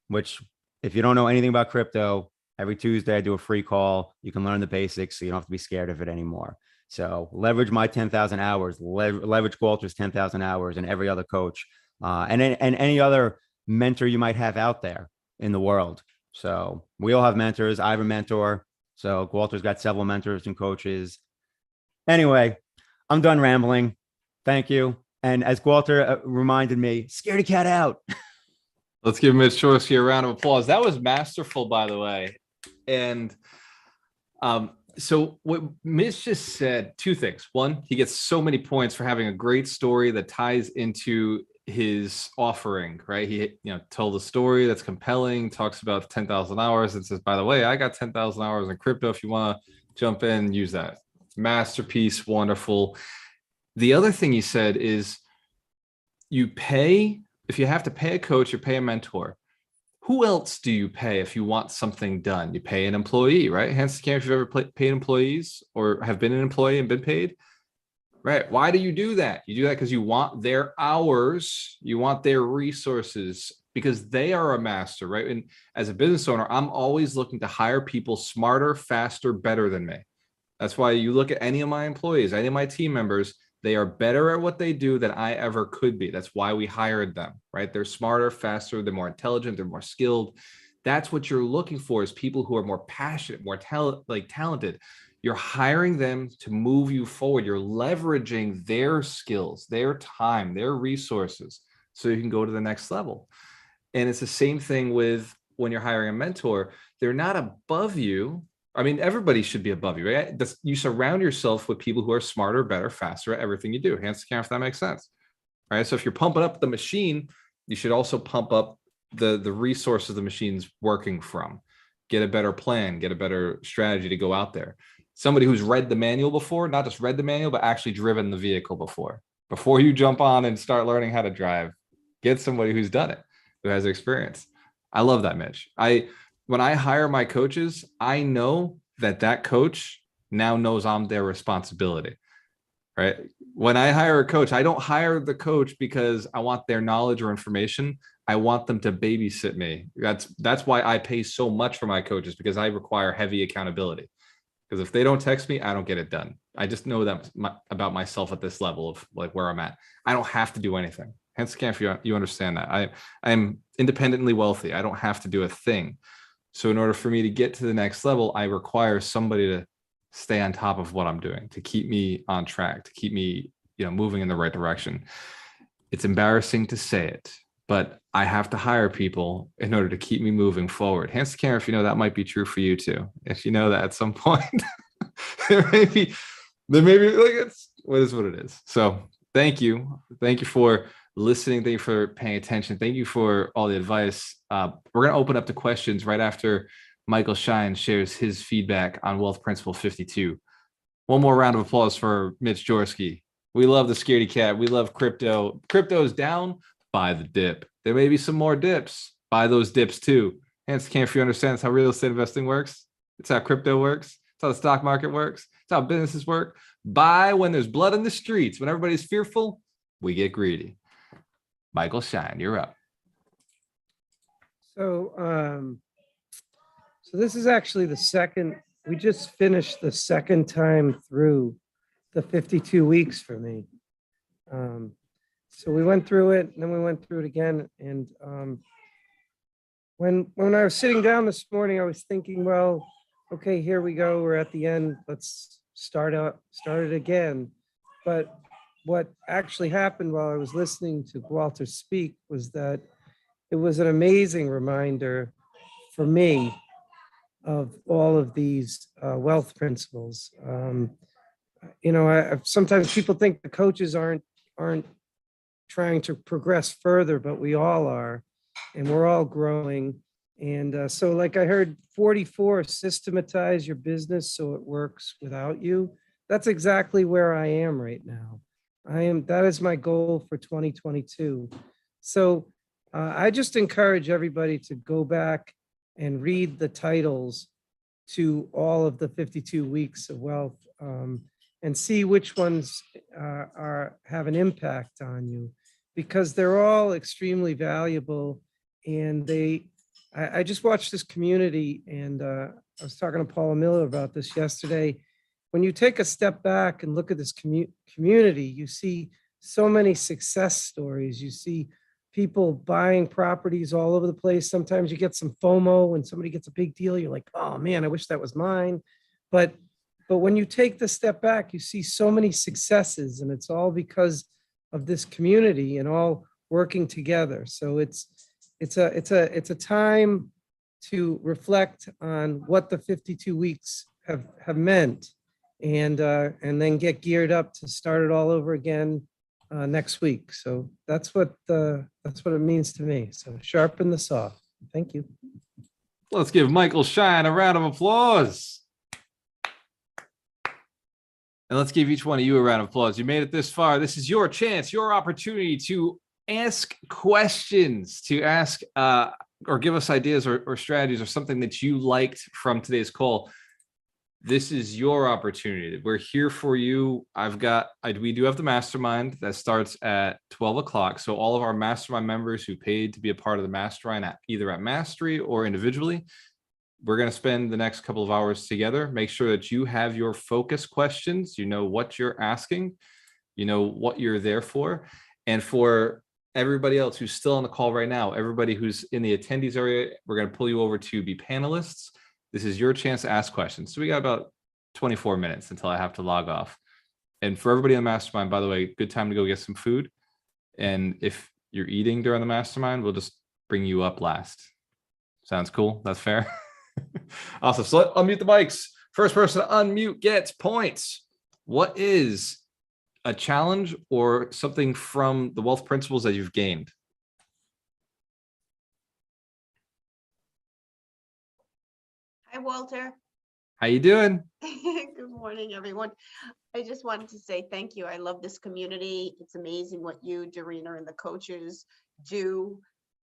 which, if you don't know anything about crypto, every Tuesday I do a free call. You can learn the basics, so you don't have to be scared of it anymore. So leverage my 10,000 hours, leverage Walter's 10,000 hours, and every other coach, and any other mentor you might have out there in the world. So we all have mentors. I have a mentor. So Walter's got several mentors and coaches. Anyway, I'm done rambling. Thank you. And as Walter reminded me, scaredy cat out. Let's give Mitch Chorsky a round of applause. That was masterful, by the way. And so what Mitch just said, two things. One, he gets so many points for having a great story that ties into his offering, right? He, told a story that's compelling, talks about 10,000 hours and says, by the way, I got 10,000 hours in crypto. If you want to jump in, use that. Masterpiece. Wonderful. The other thing he said is if you have to pay a coach, you pay a mentor. Who else do you pay if you want something done? You pay an employee, right? Hands to camera if you've ever paid employees or have been an employee and been paid, right? Why do you do that? You do that because you want their hours, you want their resources, because they are a master, right? And as a business owner, I'm always looking to hire people smarter, faster, better than me. That's why you look at any of my employees, any of my team members, they are better at what they do than I ever could be. That's why we hired them, right? They're smarter, faster, they're more intelligent, they're more skilled. That's what you're looking for, is people who are more passionate, more talented. You're hiring them to move you forward. You're leveraging their skills, their time, their resources, so you can go to the next level. And it's the same thing with when you're hiring a mentor. They're not above you. I mean, everybody should be above you, right? You surround yourself with people who are smarter, better, faster at everything you do. Hands to camera if that makes sense. All right. So if you're pumping up the machine, you should also pump up the resources the machine's working from. Get a better plan, get a better strategy to go out there. Somebody who's read the manual before, not just read the manual, but actually driven the vehicle before. Before you jump on and start learning how to drive, get somebody who's done it, who has experience. I love that, Mitch. When I hire my coaches, I know that coach now knows I'm their responsibility, right? When I hire a coach, I don't hire the coach because I want their knowledge or information. I want them to babysit me. That's why I pay so much for my coaches, because I require heavy accountability. Because if they don't text me, I don't get it done. I just know that about myself at this level of like where I'm at. I don't have to do anything. Hence, if you understand that. I'm independently wealthy. I don't have to do a thing. So in order for me to get to the next level, I require somebody to stay on top of what I'm doing, to keep me on track, to keep me, moving in the right direction. It's embarrassing to say it, but I have to hire people in order to keep me moving forward. Hands to camera if you know that might be true for you too. If you know that at some point, there may be like what it is. So thank you for listening. Thank you for paying attention. Thank you for all the advice. We're going to open up to questions right after Michael Shine shares his feedback on Wealth Principle 52. One more round of applause for Mitch Chorsky. We love the scaredy cat. We love crypto. Crypto's down. Buy the dip. There may be some more dips. Buy those dips too. Hands to camera if you understand. That's how real estate investing works. It's how crypto works. It's how the stock market works. It's how businesses work. Buy when there's blood in the streets. When everybody's fearful, we get greedy. Michael Shine, you're up. So this is actually we just finished the second time through the 52 weeks for me. So we went through it, and then we went through it again. And when I was sitting down this morning, I was thinking, well, okay, here we go. We're at the end. Let's start it again. But what actually happened while I was listening to Walter speak was that it was an amazing reminder for me of all of these wealth principles. Sometimes people think the coaches aren't trying to progress further, but we all are, and we're all growing. And so like I heard 44, systematize your business so it works without you. That's exactly where I am right now. That is my goal for 2022. So I just encourage everybody to go back and read the titles to all of the 52 weeks of wealth, and see which ones have an impact on you, because they're all extremely valuable. And I just watched this community, and I was talking to Paula Miller about this yesterday. When you take a step back and look at this community, you see so many success stories. You see people buying properties all over the place. Sometimes you get some FOMO when somebody gets a big deal. You're like, oh man, I wish that was mine. But when you take the step back, you see so many successes, and it's all because of this community and all working together. So it's a time to reflect on what the 52 weeks have meant, and then get geared up to start it all over again next week. So that's what it means to me. So sharpen the saw. Thank you. Let's give Michael Shine a round of applause. And let's give each one of you a round of applause. You made it this far. This is your chance, your opportunity to ask questions, to ask or give us ideas or strategies or something that you liked from today's call. This is your opportunity. We're here for you. We do have the mastermind that starts at 12 o'clock. So all of our mastermind members who paid to be a part of the mastermind, either at Mastery or individually, we're going to spend the next couple of hours together. Make sure that you have your focus questions. You know what you're asking. You know what you're there for. And for everybody else who's still on the call right now, everybody who's in the attendees area, we're going to pull you over to be panelists. This is your chance to ask questions. So we got about 24 minutes until I have to log off. And for everybody in the mastermind, by the way, good time to go get some food. And if you're eating during the mastermind, we'll just bring you up last. Sounds cool? That's fair? Awesome. So let's unmute the mics. First person to unmute gets points. What is a challenge or something from the wealth principles that you've gained? Hi, Walter. How you doing? Good morning, everyone. I just wanted to say thank you. I love this community. It's amazing what you, Dorina, and the coaches do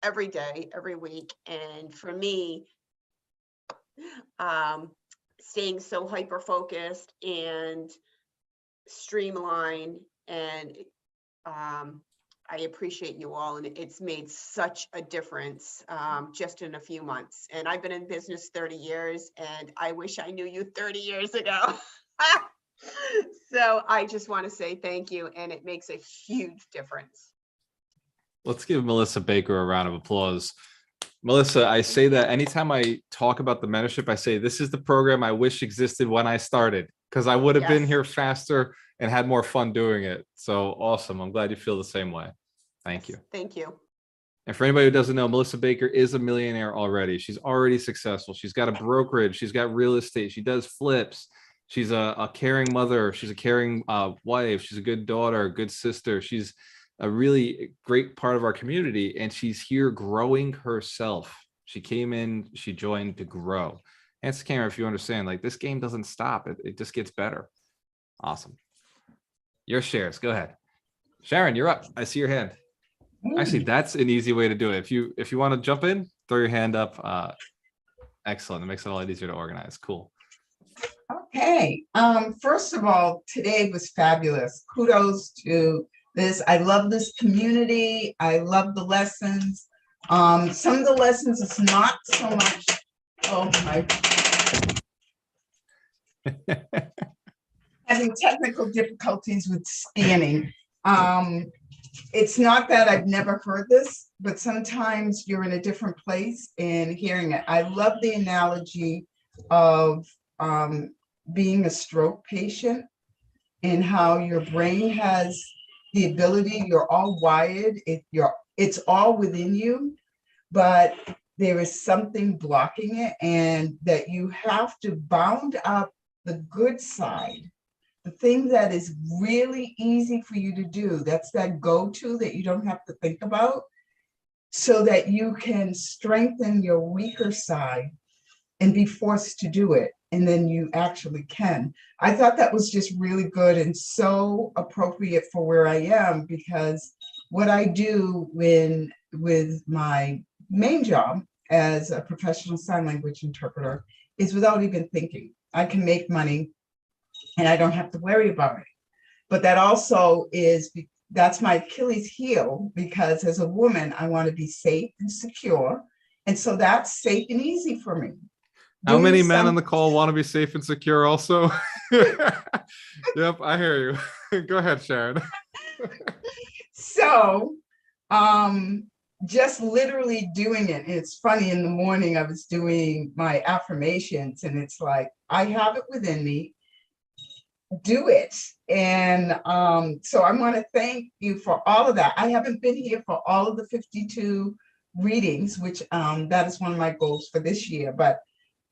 every day, every week. And for me, staying so hyper-focused and streamlined, and I appreciate you all, and it's made such a difference just in a few months. And I've been in business 30 years, and I wish I knew you 30 years ago. So I just want to say thank you, and it makes a huge difference. Let's give Melissa Baker a round of applause. Melissa, I say that anytime I talk about the mentorship, I say this is the program I wish existed when I started, because I would have been here faster and had more fun doing it. So awesome. I'm glad you feel the same way. Thank you. Thank you. And for anybody who doesn't know, Melissa Baker is a millionaire already. She's already successful. She's got a brokerage. She's got real estate. She does flips. She's a caring mother. She's a caring wife. She's a good daughter, good sister. She's a really great part of our community, and she's here growing herself. She came in, she joined to grow. Hence the camera, if you understand, like this game doesn't stop. It just gets better. Awesome. Your shares, go ahead. Sharon, you're up. I see your hand. Actually, that's an easy way to do it. If you want to jump in, throw your hand up. Excellent. It makes it a lot easier to organize. Cool. Okay. First of all, today was fabulous. Kudos to this. I love this community. I love the lessons. Some of the lessons is not so much. Oh my. Having technical difficulties with scanning. it's not that I've never heard this, but sometimes you're in a different place and hearing it. I love the analogy of being a stroke patient and how your brain has the ability, you're all wired, it's all within you, but there is something blocking it, and that you have to bound up the good side, the thing that is really easy for you to do. That's that go-to that you don't have to think about, so that you can strengthen your weaker side and be forced to do it. And then you actually can. I thought that was just really good and so appropriate for where I am, because what I do with my main job as a professional sign language interpreter is without even thinking. I can make money and I don't have to worry about it. But that also that's my Achilles heel, because as a woman, I want to be safe and secure. And so that's safe and easy for me. How many men on the call want to be safe and secure also? Yep, I hear you. Go ahead, Sharon. So just literally doing it. And it's funny, in the morning I was doing my affirmations and it's like, I have it within me, do it. And so I want to thank you for all of that. I haven't been here for all of the 52 readings, which that is one of my goals for this year, but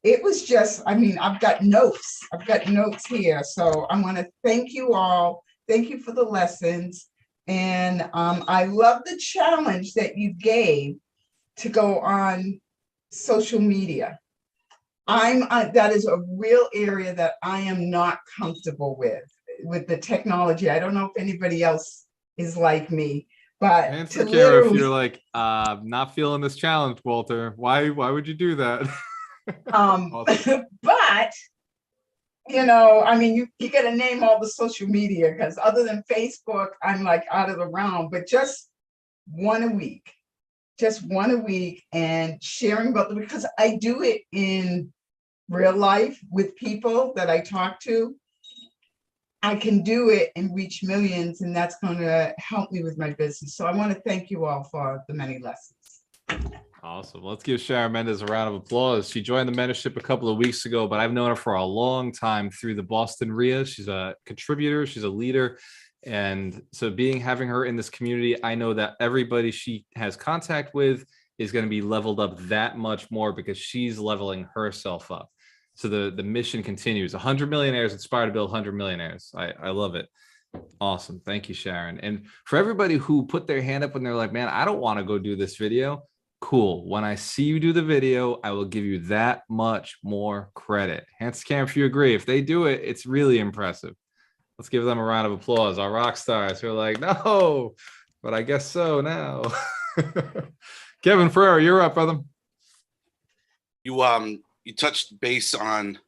it was just, I mean, I've got notes here. So I want to thank you all. Thank you for the lessons. And I love the challenge that you gave to go on social media. That is a real area that I am not comfortable with the technology. I don't know if anybody else is like me, but Answer Kara if you're like, not feeling this challenge, Walter. Why would you do that? Awesome. But I mean, you got to name all the social media, because other than Facebook, I'm like out of the realm. But just one a week, and sharing about them, because I do it in real life with people that I talk to. I can do it and reach millions, and that's going to help me with my business. So I want to thank you all for the many lessons. Awesome. Let's give Sharon Mendez a round of applause. She joined the mentorship a couple of weeks ago, but I've known her for a long time through the Boston RIA. She's a contributor. She's a leader. And so having her in this community, I know that everybody she has contact with is going to be leveled up that much more, because she's leveling herself up. So the mission continues. 100 millionaires inspired to build 100 millionaires. I love it. Awesome. Thank you, Sharon. And for everybody who put their hand up when they're like, man, I don't want to go do this video. Cool. When I see you do the video, I will give you that much more credit. Hands to camera if you agree. If they do it, it's really impressive. Let's give them a round of applause. Our rock stars who are like, no, but I guess so now. Kevin Ferrer, you're up, brother. You touched base on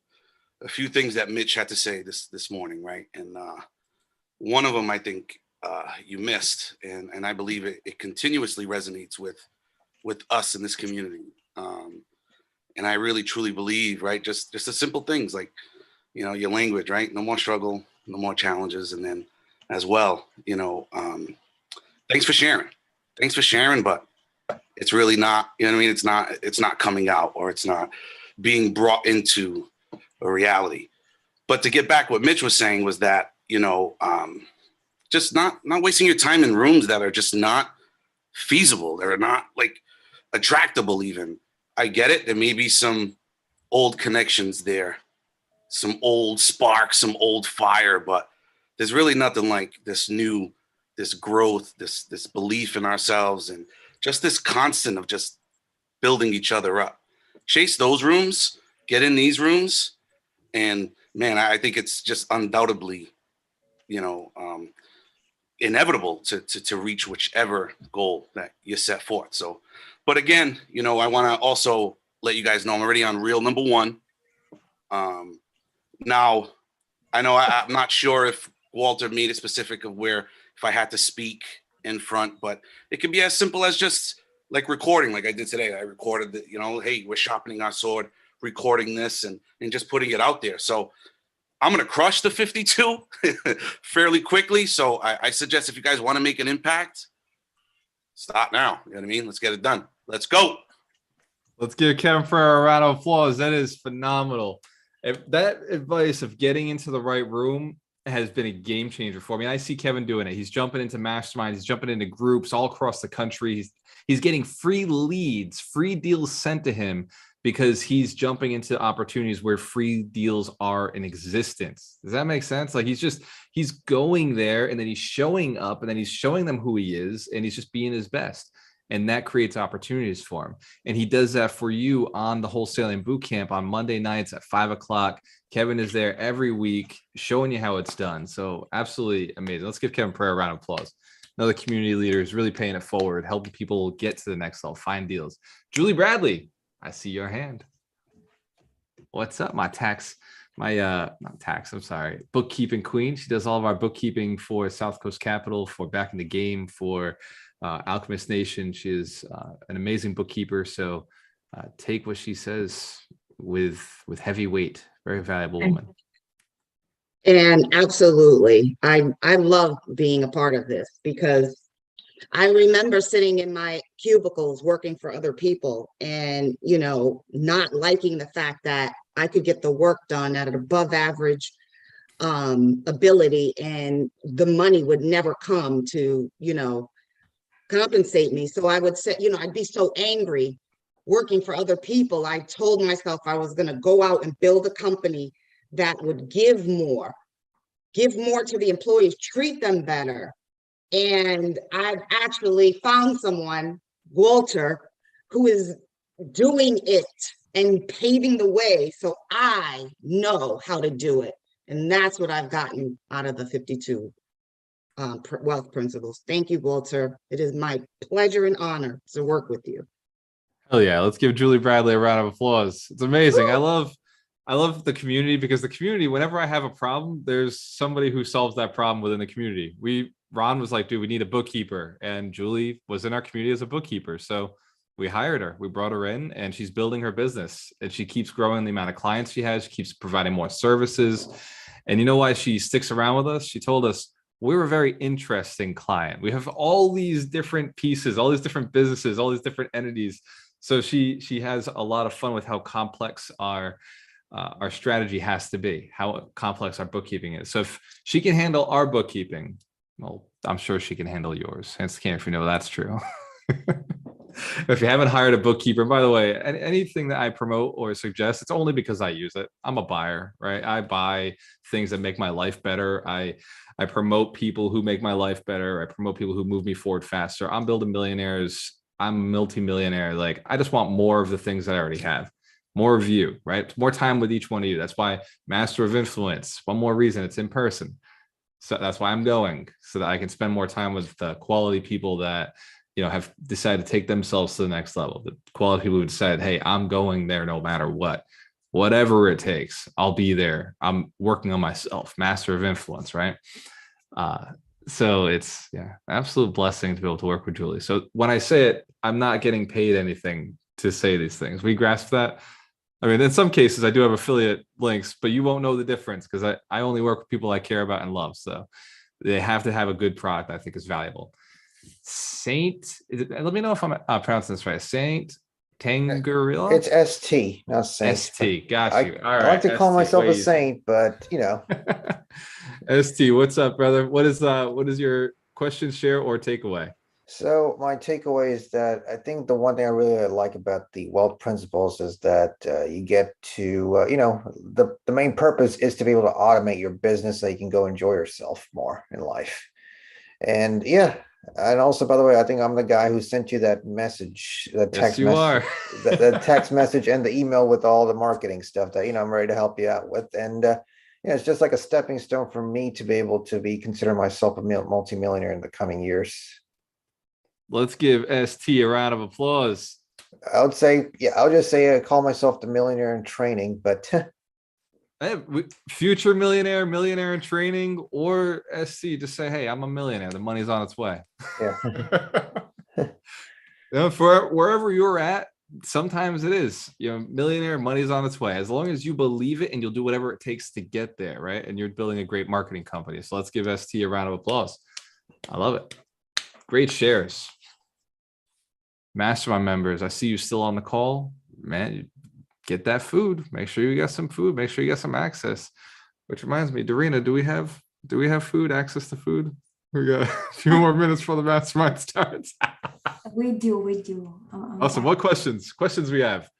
a few things that Mitch had to say this morning, right? And one of them, I think you missed, and I believe it continuously resonates with us in this community. And I really truly believe, right? Just the simple things like, your language, right? No more struggle, no more challenges. And then as well, thanks for sharing. Thanks for sharing, but it's really not, what I mean? It's not coming out, or it's not being brought into a reality. But to get back, what Mitch was saying was that, just not wasting your time in rooms that are just not feasible. They're not like attractable even. I get it. There may be some old connections there, some old sparks, some old fire, but there's really nothing like this growth, this belief in ourselves, and just this constant of just building each other up. Chase those rooms, get in these rooms, and man, I think it's just undoubtedly, inevitable to reach whichever goal that you set forth. So, but again, I want to also let you guys know I'm already on reel number 1. Now, I know I'm not sure if Walter made it specific of where, if I had to speak in front, but it could be as simple as just like recording, like I did today. I recorded the, hey, we're sharpening our sword, recording this and just putting it out there. So I'm going to crush the 52 fairly quickly. So I suggest if you guys want to make an impact, stop now. You know what I mean? Let's get it done. Let's go. Let's give Kevin for a round of applause. That is phenomenal. If that advice of getting into the right room has been a game changer for me. I see Kevin doing it. He's jumping into masterminds. He's jumping into groups all across the country. He's getting free leads, free deals sent to him because he's jumping into opportunities where free deals are in existence. Does that make sense? Like he's going there and then he's showing up and then he's showing them who he is and he's just being his best. And that creates opportunities for him. And he does that for you on the Wholesaling Bootcamp on Monday nights at 5 o'clock. Kevin is there every week showing you how it's done. So absolutely amazing. Let's give Kevin Pryor a round of applause. Another community leader is really paying it forward, helping people get to the next level, find deals. Julie Bradley, I see your hand. What's up? Bookkeeping queen. She does all of our bookkeeping for South Coast Capital, for Back in the Game, for Alchemist Nation. She is an amazing bookkeeper. So take what she says with heavy weight. Very valuable woman. And absolutely, I love being a part of this because I remember sitting in my cubicles working for other people and, you know, not liking the fact that I could get the work done at an above average ability and the money would never come to, you know, compensate me. So I would say, you know, I'd be so angry working for other people. I told myself I was going to go out and build a company that would give more to the employees, treat them better. And I've actually found someone, Walter, who is doing it and paving the way so I know how to do it. And that's what I've gotten out of the 52 wealth principles. Thank you, Walter. It is my pleasure and honor to work with you. Hell yeah. Let's give Julie Bradley a round of applause. It's amazing. Woo! I love the community because the community, whenever I have a problem, there's somebody who solves that problem within the community. Ron was like, dude, we need a bookkeeper. And Julie was in our community as a bookkeeper. So we hired her, we brought her in and she's building her business and she keeps growing the amount of clients she has. She keeps providing more services. And you know why she sticks around with us? She told us, we're a very interesting client. We have all these different pieces, all these different businesses, all these different entities. So she has a lot of fun with how complex our strategy has to be, how complex our bookkeeping is. So if she can handle our bookkeeping, well, I'm sure she can handle yours. Hence, can't if you know that's true. If you haven't hired a bookkeeper, by the way, anything that I promote or suggest, it's only because I use it. I'm a buyer, right? I buy things that make my life better. I promote people who make my life better. I promote people who move me forward faster. I'm building millionaires. I'm a multi-millionaire. Like, I just want more of the things that I already have. More of you, right? More time with each one of you. That's why Master of Influence. One more reason, it's in person. So that's why I'm going, so that I can spend more time with the quality people that, you know, have decided to take themselves to the next level. The quality people who said, hey, I'm going there no matter what, whatever it takes, I'll be there. I'm working on myself, Master of Influence, right? So it's, yeah, absolute blessing to be able to work with Julie. So when I say it, I'm not getting paid anything to say these things. We grasp that. I mean, in some cases I do have affiliate links, but you won't know the difference because I only work with people I care about and love. So they have to have a good product I think is valuable. Let me know if I'm pronouncing this right. Saint Tangerilla? It's ST, not Saint. ST, got you. All right. I like to call ST, myself a easy. saint, but you know. ST, what's up, brother? What is your question, share, or takeaway? So my takeaway is that I think the one thing I really like about the wealth principles is that you get to, you know, the main purpose is to be able to automate your business so you can go enjoy yourself more in life. And yeah, and also, by the way, I think I'm the guy who sent you that message, the text message, the text message and the email with all the marketing stuff that, you know, I'm ready to help you out with. And yeah, it's just like a stepping stone for me to be able to consider myself a multimillionaire in the coming years. Let's give ST a round of applause. I would say, yeah, I'll just say I call myself the millionaire in training, but future millionaire in training, or SC, just say, hey, I'm a millionaire. The money's on its way. Yeah. You know, for wherever you're at, sometimes it is, millionaire, money's on its way. As long as you believe it and you'll do whatever it takes to get there, right? And you're building a great marketing company. So let's give ST a round of applause. I love it. Great shares. Mastermind members, I see you still on the call. Man, get that food. Make sure you got some food. Make sure you got some access. Which reminds me, Dorina, do we have food, access to food? We got a few more minutes before the mastermind starts. We do. Awesome. What questions we have,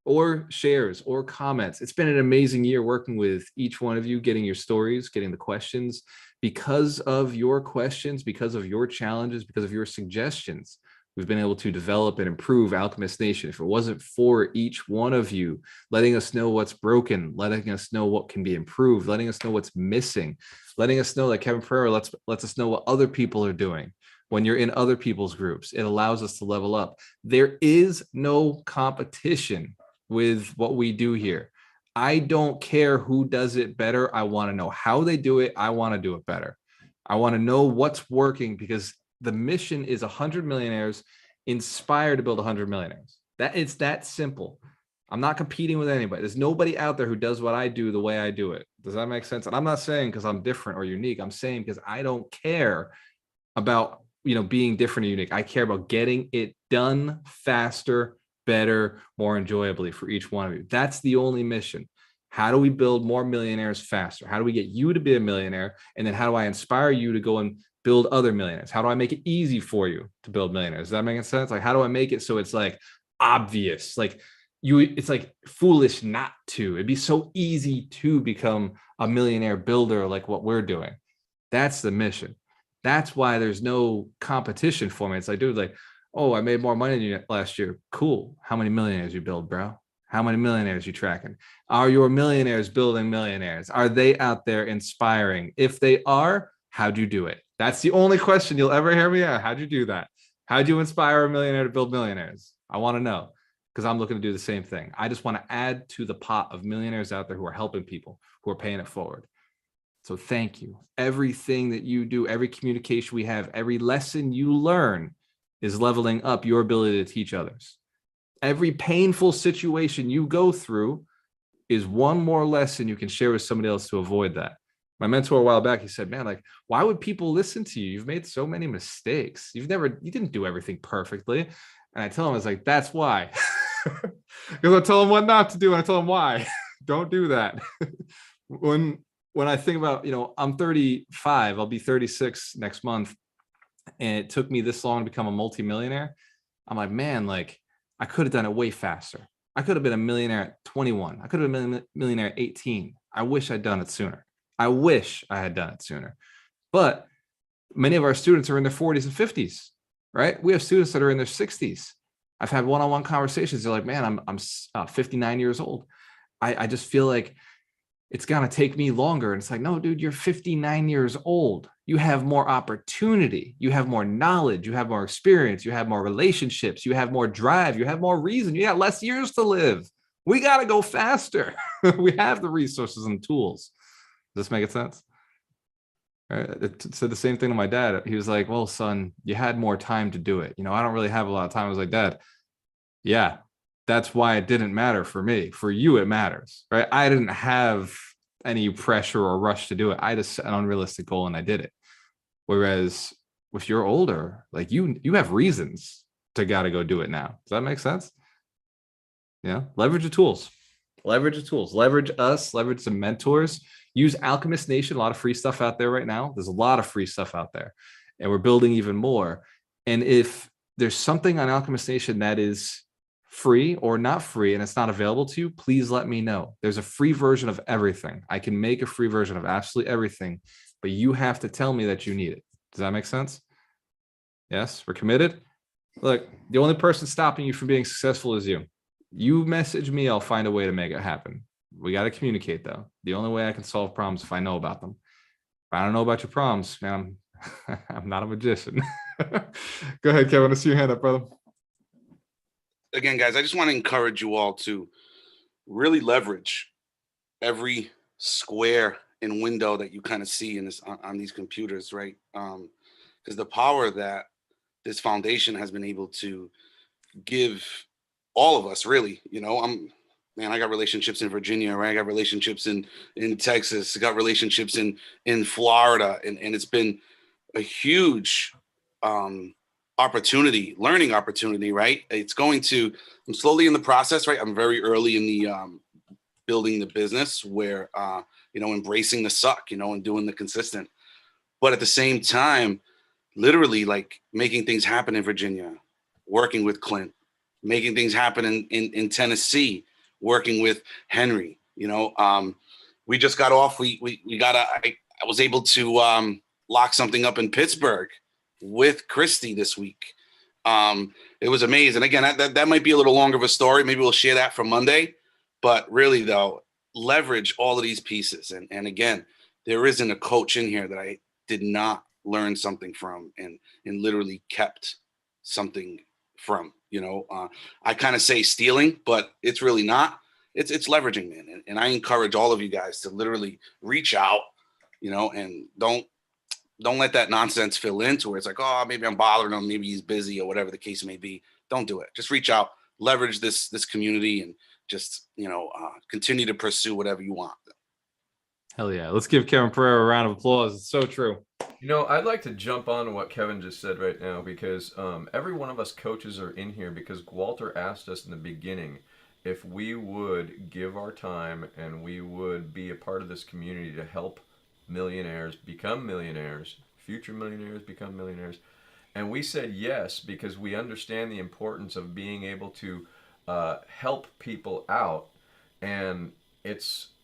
or shares or comments? It's been an amazing year working with each one of you, getting your stories, getting the questions. Because of your questions, because of your challenges, because of your suggestions, we've been able to develop and improve Alchemist Nation. If it wasn't for each one of you letting us know what's broken, letting us know what can be improved, letting us know what's missing, letting us know that Kevin Pereira lets us know what other people are doing. When you're in other people's groups, it allows us to level up. There is no competition with what we do here. I don't care who does it better. I want to know how they do it. I want to do it better. I want to know what's working, because the mission is 100 millionaires inspired to build 100 millionaires. It's that simple. I'm not competing with anybody. There's nobody out there who does what I do the way I do it. Does that make sense? And I'm not saying because I'm different or unique. I'm saying because I don't care about, being different or unique. I care about getting it done faster, better, more enjoyably for each one of you. That's the only mission. How do we build more millionaires faster? How do we get you to be a millionaire? And then how do I inspire you to go and build other millionaires? How do I make it easy for you to build millionaires? Does that make sense? Like, how do I make it so it's like obvious? Like it's like foolish not to. It'd be so easy to become a millionaire builder like what we're doing. That's the mission. That's why there's no competition for me. It's like, dude, oh, I made more money than you last year. Cool. How many millionaires you build, bro? How many millionaires you tracking? Are your millionaires building millionaires? Are they out there inspiring? If they are, how'd you do it? That's the only question you'll ever hear me ask. How'd you do that? How'd you inspire a millionaire to build millionaires? I want to know, because I'm looking to do the same thing. I just want to add to the pot of millionaires out there who are helping people, who are paying it forward. So thank you. Everything that you do, every communication we have, every lesson you learn is leveling up your ability to teach others. Every painful situation you go through is one more lesson you can share with somebody else to avoid that. My mentor a while back, he said, man, why would people listen to you? You've made so many mistakes. You didn't do everything perfectly. And I tell him, I was like, that's why. Because I tell him what not to do, and I tell him why. Don't do that. When I think about, I'm 35, I'll be 36 next month, and it took me this long to become a multimillionaire. I'm like, man, I could have done it way faster. I could have been a millionaire at 21. I could have been a millionaire at 18. I wish I'd done it sooner. I wish I had done it sooner. But many of our students are in their 40s and 50s, right? We have students that are in their 60s. I've had one-on-one conversations. They're like, man, I'm 59 years old. I just feel like it's going to take me longer. And it's like, no, dude, you're 59 years old. You have more opportunity. You have more knowledge. You have more experience. You have more relationships. You have more drive. You have more reason. You got less years to live. We got to go faster. We have the resources and tools. Does this make sense? It said the same thing to my dad. He was like, well, son, you had more time to do it. I don't really have a lot of time. I was like, Dad, yeah, that's why it didn't matter for me. For you, it matters, right? I didn't have any pressure or rush to do it. I just set an unrealistic goal and I did it. Whereas if you're older, you have reasons to got to go do it now. Does that make sense? Yeah. Leverage the tools. Leverage us, leverage some mentors, use Alchemist Nation. A lot of free stuff out there right now. There's a lot of free stuff out there, and we're building even more. And if there's something on Alchemist Nation that is free or not free and it's not available to you, please let me know. There's a free version of everything. I can make a free version of absolutely everything, but you have to tell me that you need it. Does that make sense? Yes, we're committed. Look, the only person stopping you from being successful is you. You message me, I'll find a way to make it happen. We got to communicate, though. The only way I can solve problems is if I know about them. If I don't know about your problems, man, I'm not a magician. Go ahead, Kevin. I see your hand up, brother. Again, guys, I just want to encourage you all to really leverage every square and window that you kind of see in this on these computers, right? Because the power that this foundation has been able to give all of us, really. You know, I got relationships in Virginia, right? I got relationships in Texas, I got relationships in Florida, and it's been a huge learning opportunity, right? I'm slowly in the process, right? I'm very early in the building the business where, embracing the suck, and doing the consistent. But at the same time, literally like making things happen in Virginia, working with Clint, making things happen in Tennessee, working with Henry. We just got off. I was able to lock something up in Pittsburgh with Christy this week. It was amazing. Again, that might be a little longer of a story. Maybe we'll share that for Monday. But really, though, leverage all of these pieces. And again, there isn't a coach in here that I did not learn something from and literally kept something from. I kind of say stealing, but it's really not. It's leveraging, man. And I encourage all of you guys to literally reach out, and don't let that nonsense fill into where it's like, oh, maybe I'm bothering him, maybe he's busy or whatever the case may be. Don't do it. Just reach out, leverage this community, and just continue to pursue whatever you want. Hell yeah. Let's give Kevin Pereira a round of applause. It's so true. I'd like to jump on what Kevin just said right now, because every one of us coaches are in here because Walter asked us in the beginning if we would give our time and we would be a part of this community to help millionaires become millionaires, future millionaires become millionaires. And we said yes, because we understand the importance of being able to help people out. And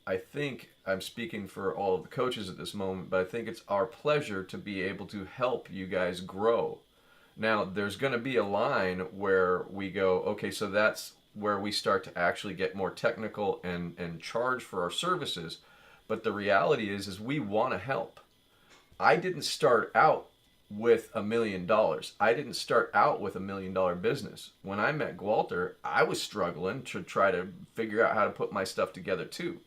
I think I'm speaking for all of the coaches at this moment, but I think it's our pleasure to be able to help you guys grow. Now, there's going to be a line where we go, okay, so that's where we start to actually get more technical and charge for our services. But the reality is we want to help. I didn't start out with $1 million. I didn't start out with $1 million business. When I met Walter, I was struggling to try to figure out how to put my stuff together too.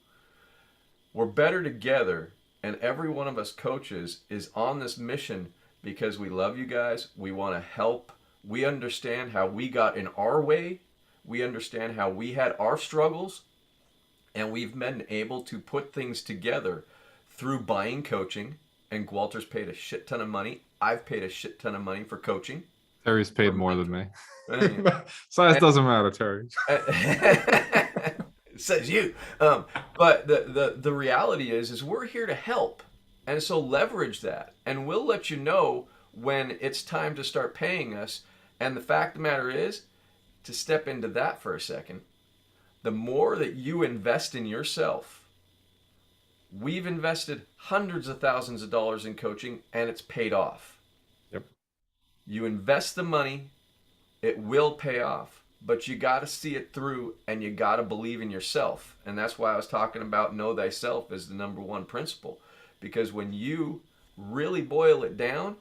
We're better together, and every one of us coaches is on this mission because we love you guys. We want to help. We understand how we got in our way. We understand how we had our struggles, and we've been able to put things together through buying coaching. And Walter's paid a shit ton of money. I've paid a shit ton of money for coaching. Terry's paid more than me. Size doesn't matter, Terry. Says you. But the reality is we're here to help. And so leverage that. And we'll let you know when it's time to start paying us. And the fact of the matter is, to step into that for a second, the more that you invest in yourself, we've invested hundreds of thousands of dollars in coaching, and it's paid off. Yep. You invest the money, it will pay off, but you got to see it through, and you got to believe in yourself. And that's why I was talking about know thyself as the number one principle, because when you really boil it down,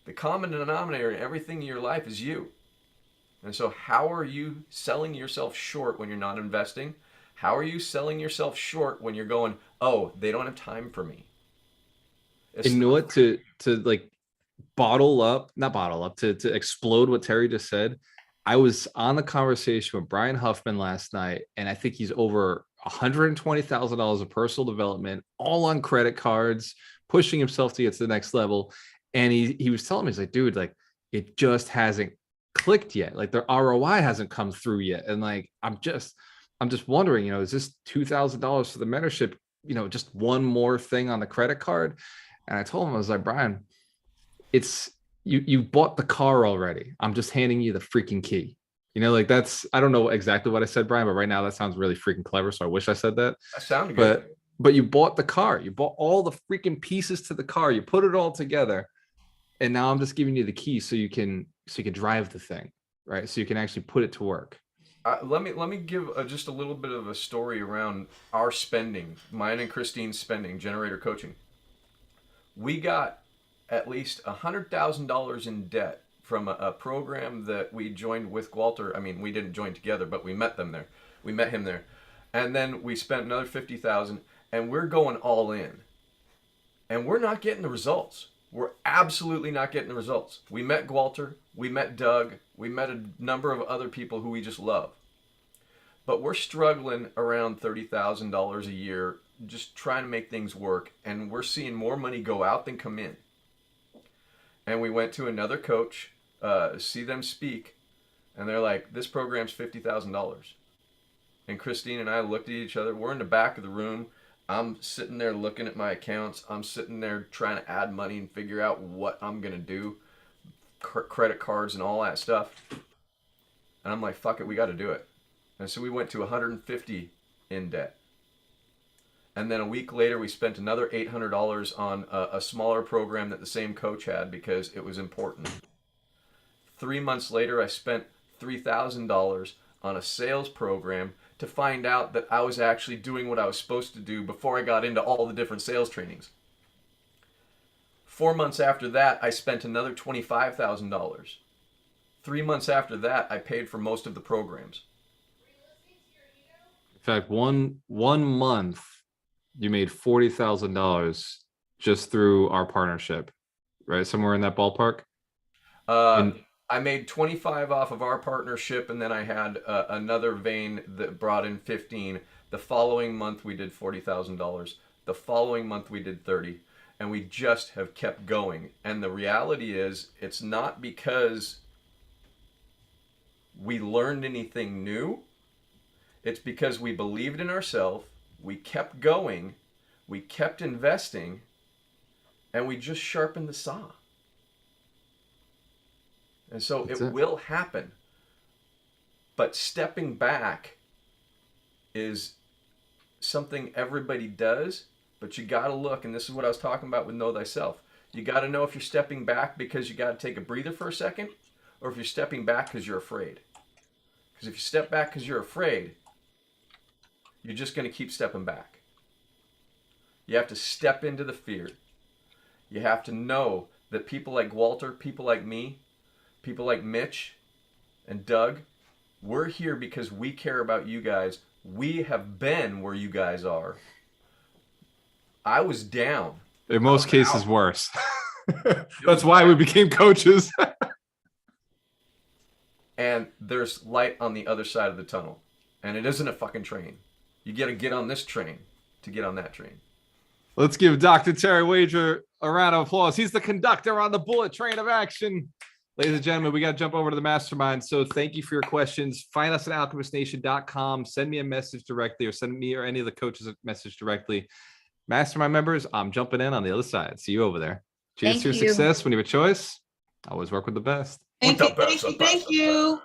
the common denominator in everything in your life is you. And so how are you selling yourself short when you're not investing? How are you selling yourself short when you're going, oh, they don't have time for me? And you know what? To like not bottle up, to explode what Terry just said. I was on the conversation with Brian Huffman last night, and I think he's over $120,000 of personal development, all on credit cards, pushing himself to get to the next level. And he was telling me, he's like, dude, like it just hasn't clicked yet. Like the ROI hasn't come through yet. And like, I'm just wondering, is this $2,000 for the mentorship, just one more thing on the credit card? And I told him, I was like, Brian, it's you bought the car already. I'm just handing you the freaking key. Like I don't know exactly what I said, Brian, but right now that sounds really freaking clever. So I wish I said that. That sounded good. But you bought the car. You bought all the freaking pieces to the car. You put it all together. And now I'm just giving you the key so you can drive the thing, right? So you can actually put it to work. Let me give just a little bit of a story around our spending, mine and Christine's spending, generator coaching. We got at least $100,000 in debt from a program that we joined with Walter. I mean, we didn't join together, but we met them there. We met him there. And then we spent another $50,000, and we're going all in. And we're not getting the results. we're absolutely not getting the results. We met Walter, we met Doug, we met a number of other people who we just love. But we're struggling around $30,000 a year, just trying to make things work. And we're seeing more money go out than come in. And we went to another coach, see them speak. And they're like, this program's $50,000. And Christine and I looked at each other. We're in the back of the room. I'm sitting there looking at my accounts. I'm sitting there trying to add money and figure out what I'm going to do. Credit cards and all that stuff. And I'm like, fuck it, we got to do it. And so we went to 150 in debt. And then a week later, we spent another $800 on a smaller program that the same coach had because it was important. 3 months later, I spent $3,000 on a sales program to find out that I was actually doing what I was supposed to do before I got into all the different sales trainings. 4 months after that, I spent another $25,000. 3 months after that, I paid for most of the programs. In fact, one month you made $40,000 just through our partnership, right? Somewhere in that ballpark. I made 25 off of our partnership, and then I had another vein that brought in 15. The following month we did $40,000. The following month we did 30, and we just have kept going. And the reality is, it's not because we learned anything new. It's because we believed in ourselves, we kept going, we kept investing, and we just sharpened the saw. And so it will happen. But stepping back is something everybody does, but you got to look, and this is what I was talking about with Know Thyself. You got to know if you're stepping back because you got to take a breather for a second, or if you're stepping back because you're afraid. Because if you step back because you're afraid, you're just going to keep stepping back. You have to step into the fear. You have to know that people like Walter, people like me, people like Mitch and Doug, we're here because we care about you guys. We have been where you guys are. I was down. In most cases, worse. That's why we became coaches. And there's light on the other side of the tunnel. And it isn't a fucking train. You got to get on this train to get on that train. Let's give Dr. Terry Wager a round of applause. He's the conductor on the bullet train of action. Ladies and gentlemen, we got to jump over to the mastermind. So thank you for your questions. Find us at alchemistnation.com. Send me a message directly, or send me or any of the coaches a message directly. Mastermind members, I'm jumping in on the other side. See you over there. Cheers to your success. When you have a choice, always work with the best. Thank you.